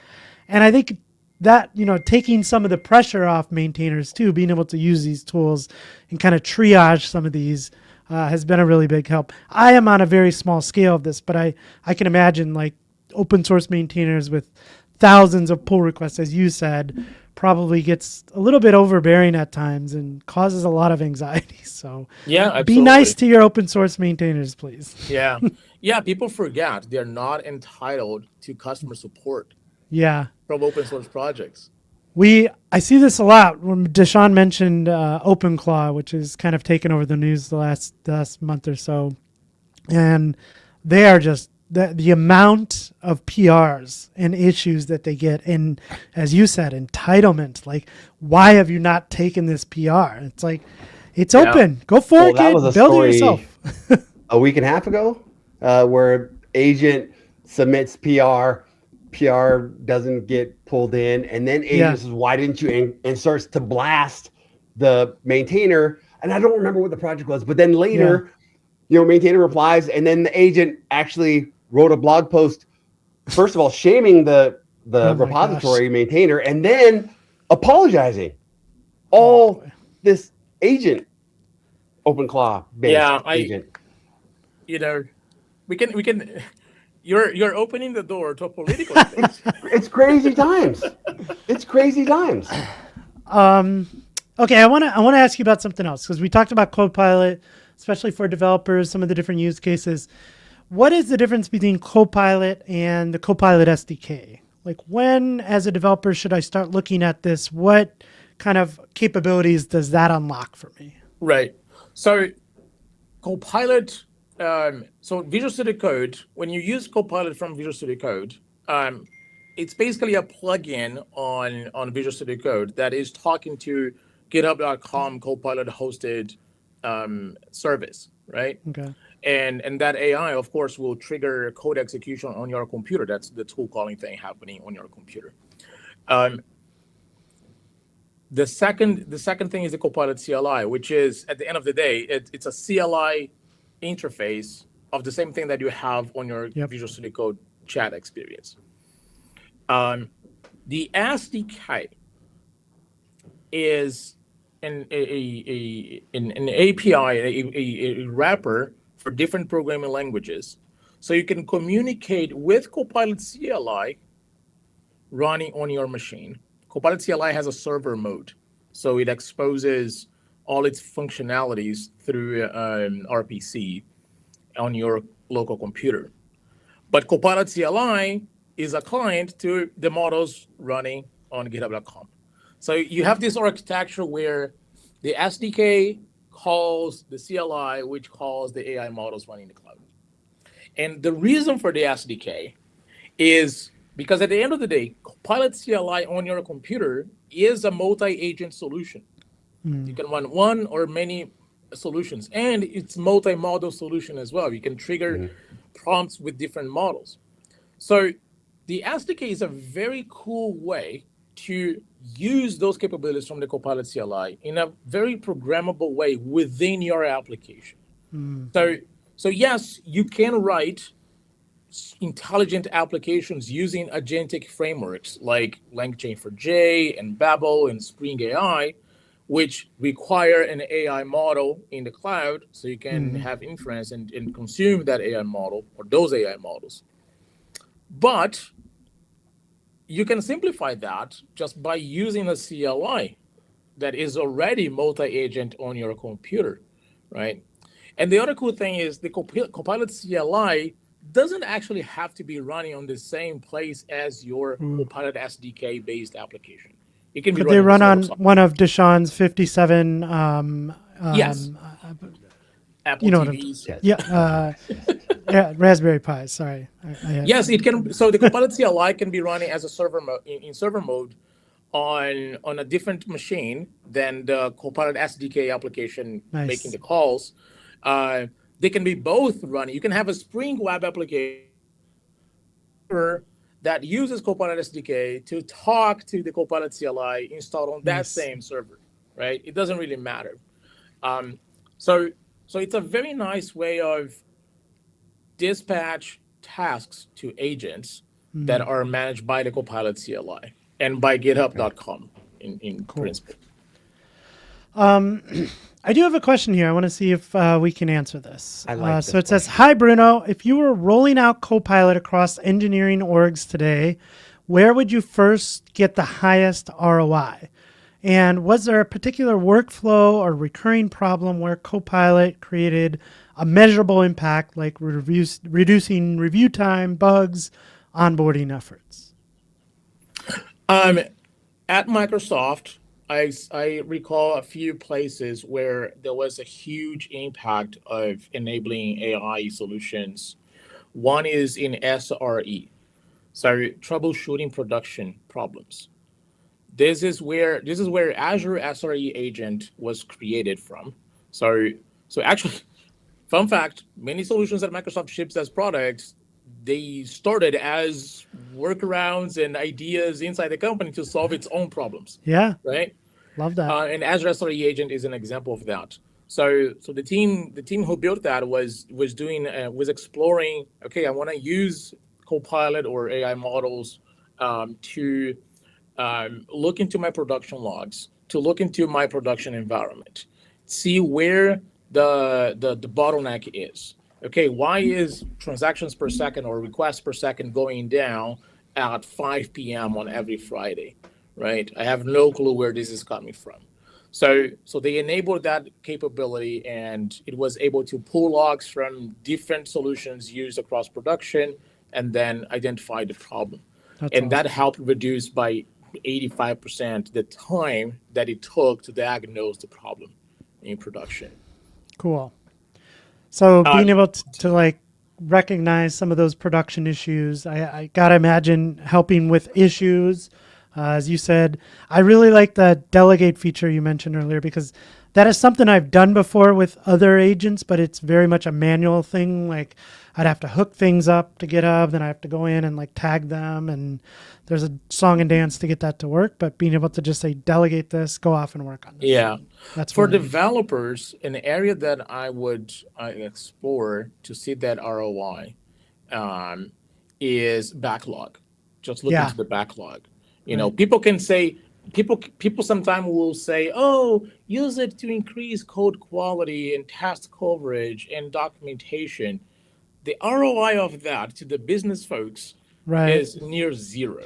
And I think that, taking some of the pressure off maintainers too, being able to use these tools and kind of triage some of these has been a really big help. I am on a very small scale of this, but I can imagine like open source maintainers with thousands of pull requests, as you said, probably gets a little bit overbearing at times and causes a lot of anxiety. So be nice to your open source maintainers, please. People forget they're not entitled to customer support. From open source projects. I see this a lot when DaShaun mentioned OpenClaw, which has kind of taken over the news the last month or so. And they are just the amount of PRs and issues that they get. And as you said, entitlement, like, why have you not taken this PR? It's like, it's open. Go for it, kid. Build it yourself. A week and a half ago, where agent submits PR doesn't get pulled in, and then agent says, why didn't you and starts to blast the maintainer And I don't remember what the project was, but then later, maintainer replies, and then the agent actually wrote a blog post, first of all, shaming the repository maintainer, and then apologizing. All this agent, OpenClaw-based agent. We can. You're opening the door to political things. It's crazy times. It's crazy times. Okay, I want to ask you about something else, because we talked about Copilot, especially for developers, some of the different use cases. What is the difference between Copilot and the Copilot SDK? Like, when, as a developer, should I start looking at this? What kind of capabilities does that unlock for me? Right. So Copilot, so Visual Studio Code, when you use Copilot from Visual Studio Code, it's basically a plugin on Visual Studio Code that is talking to GitHub.com Copilot hosted service, right? Okay. And that AI, of course, will trigger code execution on your computer. That's the tool calling thing happening on your computer. The second thing is the Copilot CLI, which is, at the end of the day, it's a CLI interface of the same thing that you have on your Visual Studio Code chat experience. The SDK is an API, a wrapper for different programming languages. So you can communicate with Copilot CLI running on your machine. Copilot CLI has a server mode, so it exposes all its functionalities through RPC on your local computer. But Copilot CLI is a client to the models running on GitHub.com. So you have this architecture where the SDK calls the CLI, which calls the AI models running in the cloud. And the reason for the SDK is because at the end of the day, Copilot CLI on your computer is a multi-agent solution. You can run one or many solutions, and it's multi-model solution as well. You can trigger prompts with different models. So the SDK is a very cool way to use those capabilities from the Copilot CLI in a very programmable way within your application. So yes, you can write intelligent applications using agentic frameworks like LangChain4j and Babel and Spring AI, which require an AI model in the cloud so you can have inference and consume that AI model or those AI models. But you can simplify that just by using a CLI that is already multi-agent on your computer, right? And the other cool thing is the Copilot CLI doesn't actually have to be running on the same place as your Copilot SDK-based application. It can be. Could they run on one of DaShaun's 57? Yes. Apple TVs. Yeah, Raspberry Pi. Sorry. Yes, it can. So the Copilot CLI can be running as a server in server mode on a different machine than the Copilot SDK application making the calls. They can be both running. You can have a Spring Web application that uses Copilot SDK to talk to the Copilot CLI installed on that same server, right? It doesn't really matter. So it's a very nice way of dispatch tasks to agents that are managed by the Copilot CLI and by GitHub.com in principle. I do have a question here. I want to see if we can answer this. I like so it says, hi, Bruno. If you were rolling out Copilot across engineering orgs today, where would you first get the highest ROI? And was there a particular workflow or recurring problem where Copilot created a measurable impact, like reducing review time, bugs, onboarding efforts? At Microsoft, I recall a few places where there was a huge impact of enabling AI solutions. One is in SRE, so troubleshooting production problems. This is where Azure SRE agent was created from. So actually, fun fact, many solutions that Microsoft ships as products, they started as workarounds and ideas inside the company to solve its own problems. Yeah. Right? Love that. And Azure SRE agent is an example of that. So the team who built that was exploring. Okay, I want to use Copilot or AI models to look into my production logs, to look into my production environment, see where the bottleneck is. Okay, why is transactions per second or requests per second going down at 5 p.m. on every Friday, right? I have no clue where this is coming from. So they enabled that capability, and it was able to pull logs from different solutions used across production and then identify the problem. That's and awesome. That helped reduce by 85% the time that it took to diagnose the problem in production. Cool. So being able to like recognize some of those production issues, I gotta imagine helping with issues. As you said, I really like the delegate feature you mentioned earlier, because that is something I've done before with other agents, but it's very much a manual thing. Like I'd have to hook things up to GitHub, then I have to go in and like tag them, and there's a song and dance to get that to work. But being able to just say, delegate this, go off and work on this. Yeah. That's for really developers, an area that I would explore to see that ROI is backlog. Just look into the backlog. You know, people can say, people sometimes will say, oh, use it to increase code quality and task coverage and documentation. The ROI of that to the business folks is near zero.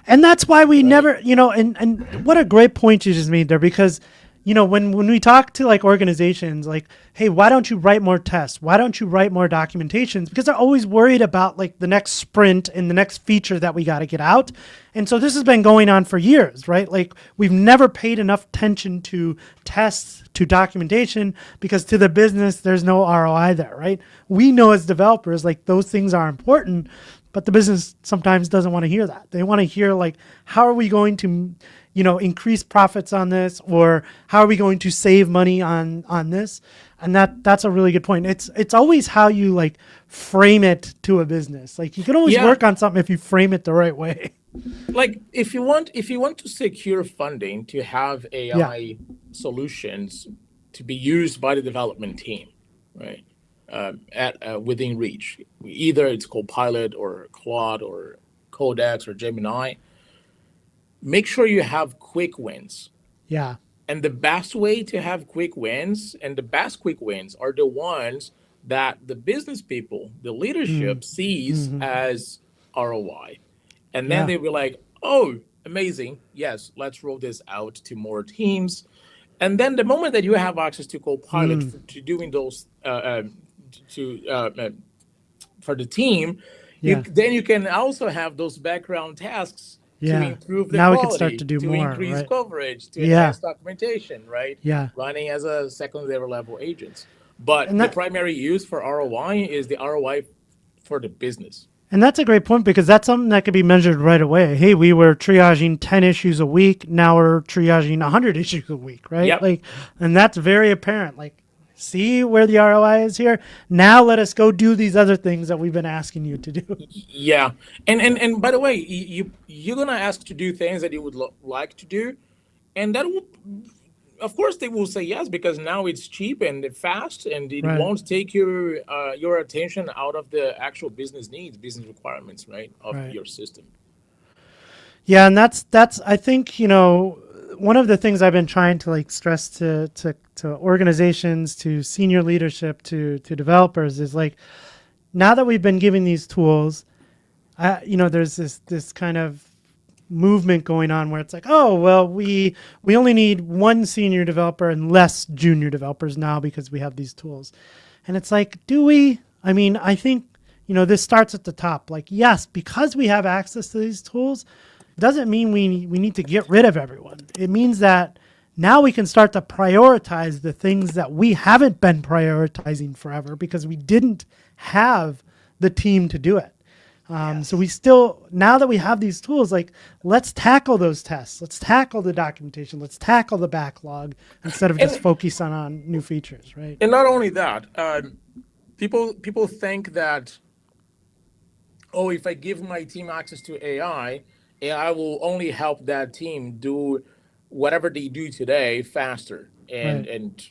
And that's why we never, you know, and what a great point you just made there, because, you know, when we talk to like organizations, like, hey, why don't you write more tests? Why don't you write more documentations? Because they're always worried about like the next sprint and the next feature that we got to get out. And so this has been going on for years, right? Like we've never paid enough attention to tests, to documentation, because to the business, there's no ROI there, right? We know as developers, like those things are important, but the business sometimes doesn't want to hear that. They want to hear like, how are we going to, you know, increase profits on this, or how are we going to save money on this? And that's a really good point. It's always how you like frame it to a business. Like you can always work on something if you frame it the right way. Like if you want to secure funding to have AI solutions to be used by the development team, right? Within reach, either it's Copilot or Claude or Codex or Gemini. Make sure you have quick wins. Yeah. And the best way to have quick wins, and the best quick wins, are the ones that the business people, the leadership sees as ROI. And then they were like, oh, amazing. Yes, let's roll this out to more teams. And then the moment that you have access to Copilot to doing those for the team, then you can also have those background tasks to improve the quality, we can start to do more, increase coverage, to enhance documentation, right? Yeah. Running as a secondary level agents. But the primary use for ROI is the ROI for the business. And that's a great point, because that's something that can be measured right away. Hey, we were triaging 10 issues a week. Now we're triaging 100 issues a week, right? Yep. Like, and that's very apparent. Like, see where the ROI is here. Now let us go do these other things that we've been asking you to do. Yeah. And by the way, you're going to ask to do things that you would like to do. And that will, of course, they will say yes, because now it's cheap and fast, and it won't take your attention out of the actual business needs, business requirements, right, of your system. Yeah, and that's I think, you know, one of the things I've been trying to like stress to organizations, to senior leadership, to developers is like, now that we've been giving these tools, you know, there's this kind of movement going on where it's like, oh, well, we only need one senior developer and less junior developers now because we have these tools. And it's like, do we? I mean, I think, you know, this starts at the top. Like, yes, because we have access to these tools, doesn't mean we need to get rid of everyone. It means that now we can start to prioritize the things that we haven't been prioritizing forever because we didn't have the team to do it. So we still, now that we have these tools, like, let's tackle those tests. Let's tackle the documentation. Let's tackle the backlog instead of just focus on new features, right? And not only that, people think that, oh, if I give my team access to AI will only help that team do whatever they do today faster. And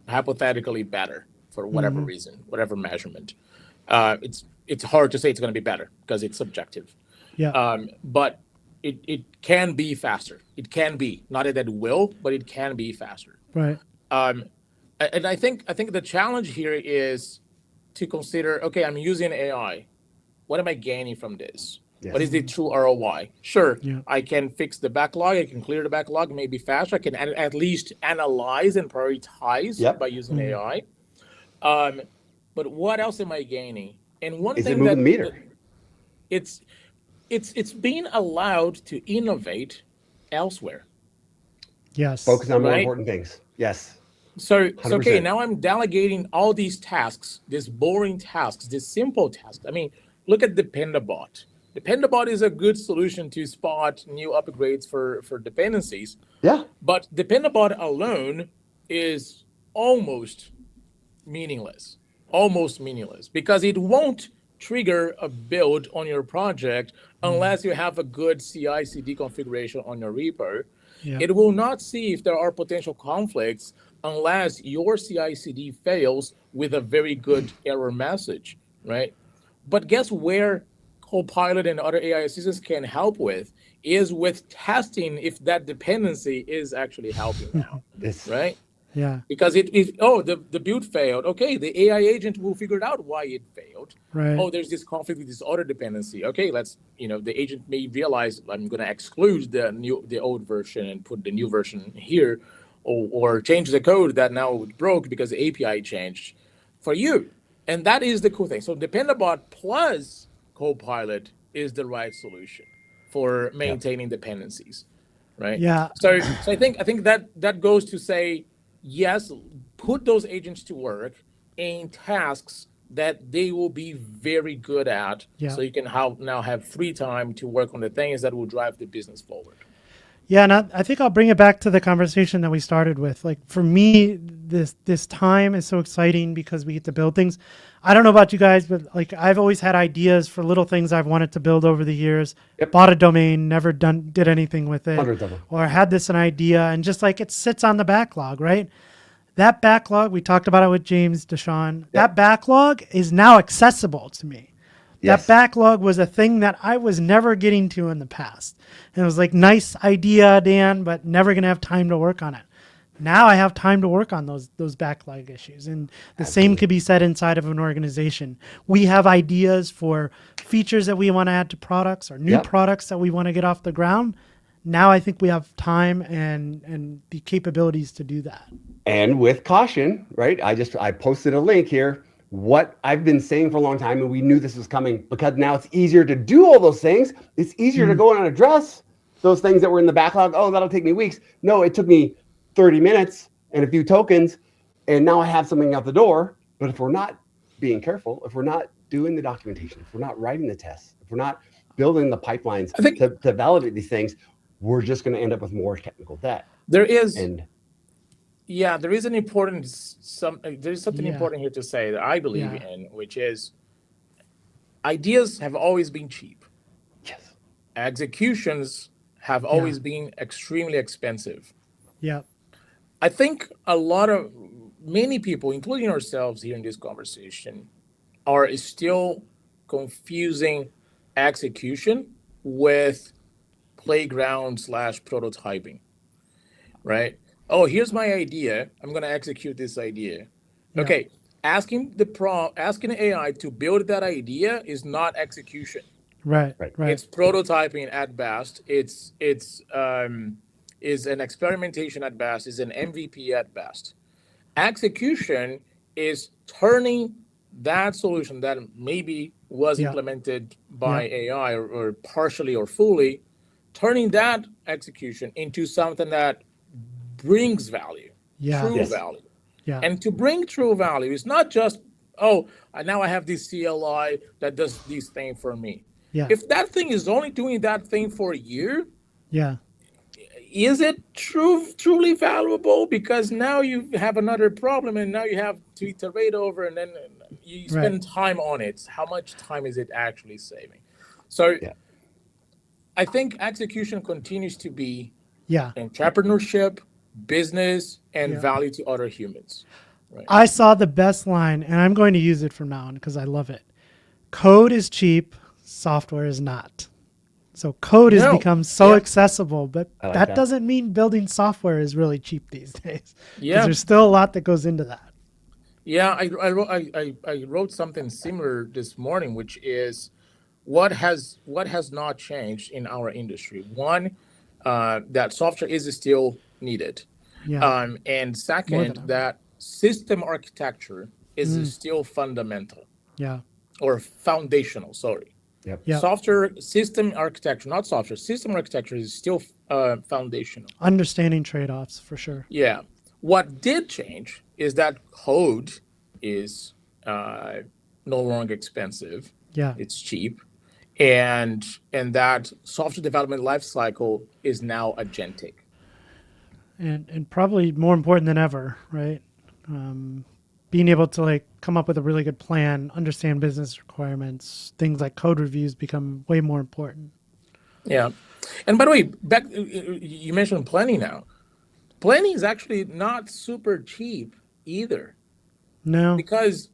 hypothetically better for whatever reason, whatever measurement. It's hard to say it's going to be better because it's subjective. Yeah. But it can be faster. It can be, not that it will, but it can be faster. Right. And I think the challenge here is to consider, okay, I'm using AI. What am I gaining from this? Yes. What is the true ROI? Sure, Yeah. I can fix the backlog. I can clear the backlog, maybe faster. I can at least analyze and prioritize by using AI. But what else am I gaining? And one Is thing it moving the meter? It's being allowed to innovate elsewhere. Yes. Focus on more Right? important things. Yes. So okay, 100%. now I'm delegating all these tasks, these boring tasks, these simple tasks. I mean, look at Dependabot. Dependabot is a good solution to spot new upgrades for dependencies. Yeah. But Dependabot alone is almost meaningless because it won't trigger a build on your project unless you have a good CI/CD configuration on your repo. Yeah. It will not see if there are potential conflicts unless your CI/CD fails with a very good error message, right? But guess where Copilot and other AI assistants can help with is with testing if that dependency is actually helping out, right? Yeah. Because the build failed. Okay, the AI agent will figure out why it failed. Right. Oh, there's this conflict with this other dependency. Okay, the agent may realize I'm going to exclude the old version and put the new version here, or change the code that now broke because the API changed for you. And that is the cool thing. So Dependabot plus Copilot is the right solution for maintaining dependencies, right? Yeah. So I think that goes to say, yes, put those agents to work in tasks that they will be very good at, so you can now have free time to work on the things that will drive the business forward. Yeah, and I think I'll bring it back to the conversation that we started with. Like for me, this time is so exciting because we get to build things. I don't know about you guys, but like I've always had ideas for little things I've wanted to build over the years. Bought a domain, never did anything with it. Hundreds of them. Or had an idea, and just like it sits on the backlog, right? That backlog, we talked about it with James DaShaun. That backlog is now accessible to me. Yes. That backlog was a thing that I was never getting to in the past. And it was like, nice idea, Dan, but never going to have time to work on it. Now I have time to work on those backlog issues. And the same could be said inside of an organization. We have ideas for features that we want to add to products or new products that we want to get off the ground. Now I think we have time and the capabilities to do that. And with caution, right? I posted a link here. What I've been saying for a long time, and we knew this was coming because now it's easier to do all those things. It's easier to go and address those things that were in the backlog. Oh, that'll take me weeks. No, it took me 30 minutes and a few tokens, and now I have something out the door. But if we're not being careful, if we're not doing the documentation, if we're not writing the tests, if we're not building the pipelines to validate these things, we're just going to end up with more technical debt. There is an important there's something important here to say that I believe in, which is ideas have always been cheap. Yes. Executions have always been extremely expensive. Yeah. I think many people, including ourselves here in this conversation, are still confusing execution with playground/prototyping, right? Oh, here's my idea. I'm going to execute this idea. Yeah. Okay. Asking AI to build that idea is not execution. Right. It's prototyping at best. It's is an experimentation at best. Is an MVP at best. Execution is turning that solution that maybe was implemented by AI or partially or fully, turning that execution into something that brings value, true value. Yeah. And to bring true value is not just, now I have this CLI that does this thing for me. Yeah. If that thing is only doing that thing for a year, is it truly valuable? Because now you have another problem and now you have to iterate over and then you spend time on it. How much time is it actually saving? So I think execution continues to be entrepreneurship, business, and value to other humans. Right. I saw the best line, and I'm going to use it from now on because I love it. Code is cheap, software is not. So code has No. become so Yeah. accessible, but I like that that. doesn't mean building software is really cheap these days. Because Yeah. there's still a lot that goes into that. Yeah, I wrote something similar this morning, which is what has not changed in our industry. One, that software is still needed, Yeah, and more than second, ever. that system architecture is Mm. still fundamental Yeah, or foundational. Sorry, Yep. yeah. software system architecture, not software. System architecture is still foundational. Understanding trade-offs for sure. Yeah. What did change is that code is no longer expensive. Yeah, It's cheap, and that software development lifecycle is now agentic. and probably more important than ever, right? Being able to like come up with a really good plan, understand business requirements, things like code reviews become way more important. Yeah. And by the way, back you mentioned planning now. Planning is actually not super cheap either, No, because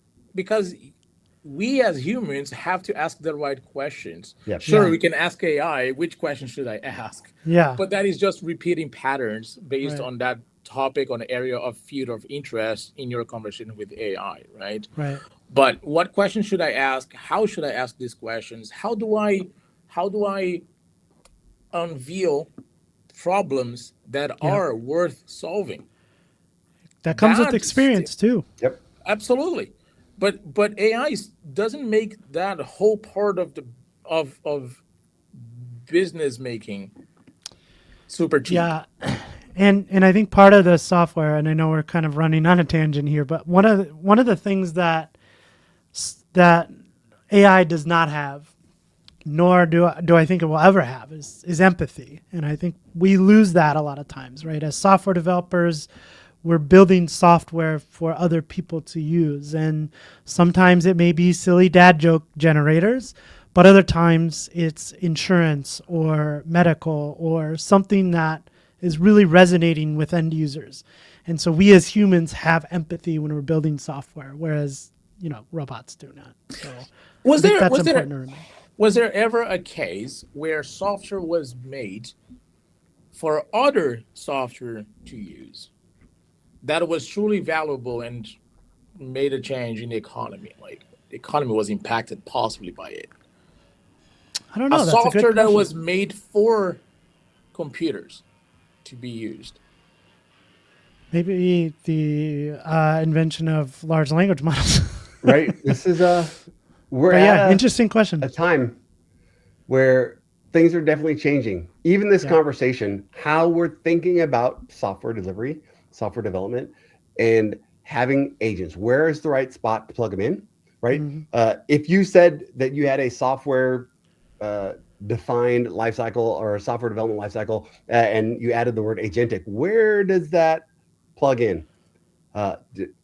we as humans have to ask the right questions. Yep. Sure, Yeah. we can ask AI, which question should I ask? yeah, But that is just repeating patterns based Right. on that topic, on area of field of interest in your conversation with AI, right? right. But what questions should I ask? How should I ask these questions? How do I unveil problems that Yeah. are worth solving? That comes with That experience too. Yep. Absolutely, but AI doesn't make that whole part of the of business making super cheap. Yeah. And I think part of the software, and I know we're kind of running on a tangent here, but one of the things that AI does not have, nor do I think it will ever have, is empathy. And I think we lose that a lot of times, right? As software developers, we're building software for other people to use. And sometimes it may be silly dad joke generators, but other times it's insurance or medical or something that is really resonating with end users. And so we as humans have empathy when we're building software, whereas, robots do not. So I Was think there that's was important there to remember. was there ever a case where software was made for other software to use that was truly valuable and made a change in the economy? Like the economy was impacted possibly by it. I don't A know. That's a good software that question. was made for computers to be used. Maybe the invention of large language models. Right. This is we're But at yeah, interesting question. a time where things are definitely changing. Even this Yeah. conversation, how we're thinking about software delivery, software development, and having agents. Where is the right spot to plug them in? Right. Mhm. If you said that you had a software defined lifecycle or a software development lifecycle, and you added the word agentic, where does that plug in?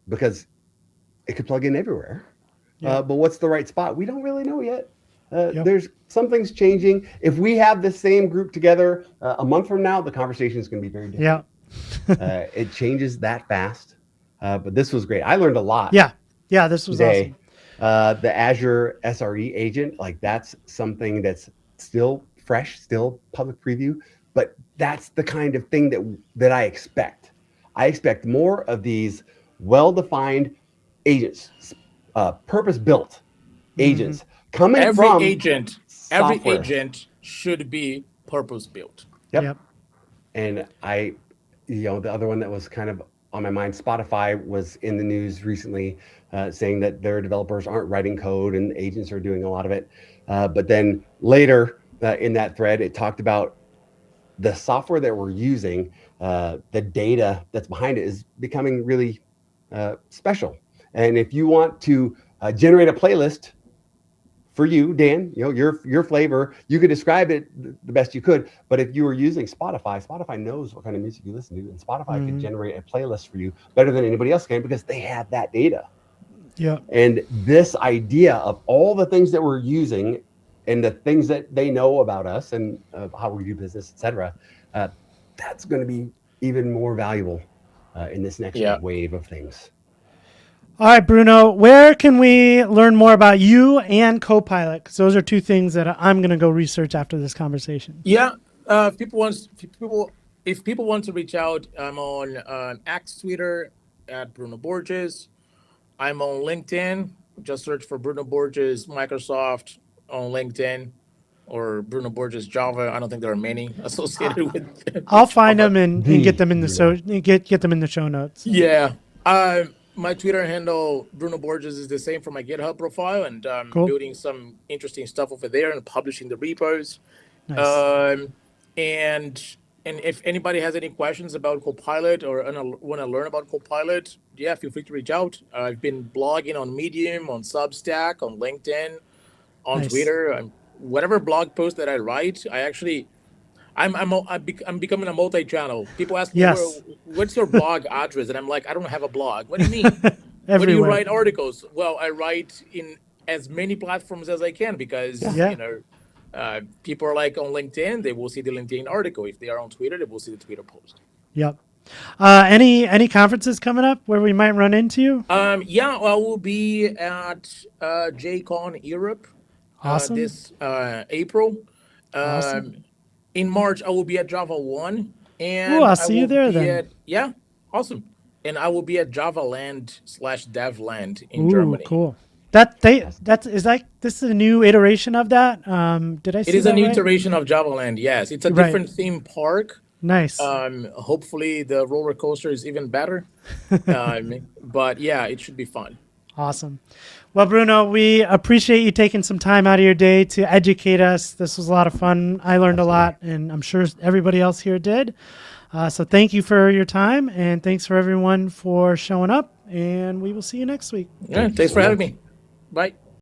Because it could plug in everywhere. Yeah. But what's the right spot? We don't really know yet. Yep. There's something's changing. If we have the same group together a month from now, the conversation is going to be very different. Yeah. It changes that fast. But this was great. I learned a lot Yeah. Yeah. This was today. awesome. The Azure SRE agent, like that's something that's still fresh, still public preview, but that's the kind of thing that I expect. I expect more of these well-defined agents, purpose-built agents coming Every from agent software. should be purpose built. Yep. And the other one that was kind of on my mind, Spotify was in the news recently saying that their developers aren't writing code and agents are doing a lot of it. But then later in that thread, it talked about the software that we're using, the data that's behind it is becoming really special. And if you want to generate a playlist for you, Dan, your flavor, you could describe it the best you could. But if you were using Spotify knows what kind of music you listen to, and Spotify could generate a playlist for you better than anybody else can because they have that data. Yeah. And this idea of all the things that we're using and the things that they know about us and how we do business, et cetera, that's going to be even more valuable in this next wave of things. All right, Bruno, where can we learn more about you and Copilot? Because those are two things that I'm going to go research after this conversation. Yeah, if people want to reach out, I'm on X Twitter at Bruno Borges. I'm on LinkedIn. Just search for Bruno Borges Microsoft on LinkedIn, or Bruno Borges Java. I don't think there are many associated with. I'll find them and get them in the get them in the show notes. Yeah. My Twitter handle, Bruno Borges, is the same for my GitHub profile, and I'm building some interesting stuff over there and publishing the repos. Nice. And if anybody has any questions about Copilot or want to learn about Copilot, yeah, feel free to reach out. I've been blogging on Medium, on Substack, on LinkedIn, on Twitter. Whatever blog post that I write, I'm becoming a multi-channel. People ask me, what's your blog address? And I'm like, I don't have a blog. What do you mean? Where do you write articles? Well, I write in as many platforms as I can because, people are like on LinkedIn, they will see the LinkedIn article. If they are on Twitter, they will see the Twitter post. Yep. Any conferences coming up where we might run into you? Yeah, I will be at JCon Europe this April. Awesome. In March, I will be at Java 1. And I'll see you there then. Yeah, awesome. And I will be at JavaLand/DevLand in Germany. Cool. This is a new iteration of that. Did I see it is that a new right? iteration of JavaLand, yes. It's a different theme park. Nice. Hopefully the roller coaster is even better. But yeah, it should be fun. Awesome. Well, Bruno, we appreciate you taking some time out of your day to educate us. This was a lot of fun. I learned a lot, and I'm sure everybody else here did. So thank you for your time, and thanks for everyone for showing up, and we will see you next week. Yeah, thanks for having me. Bye.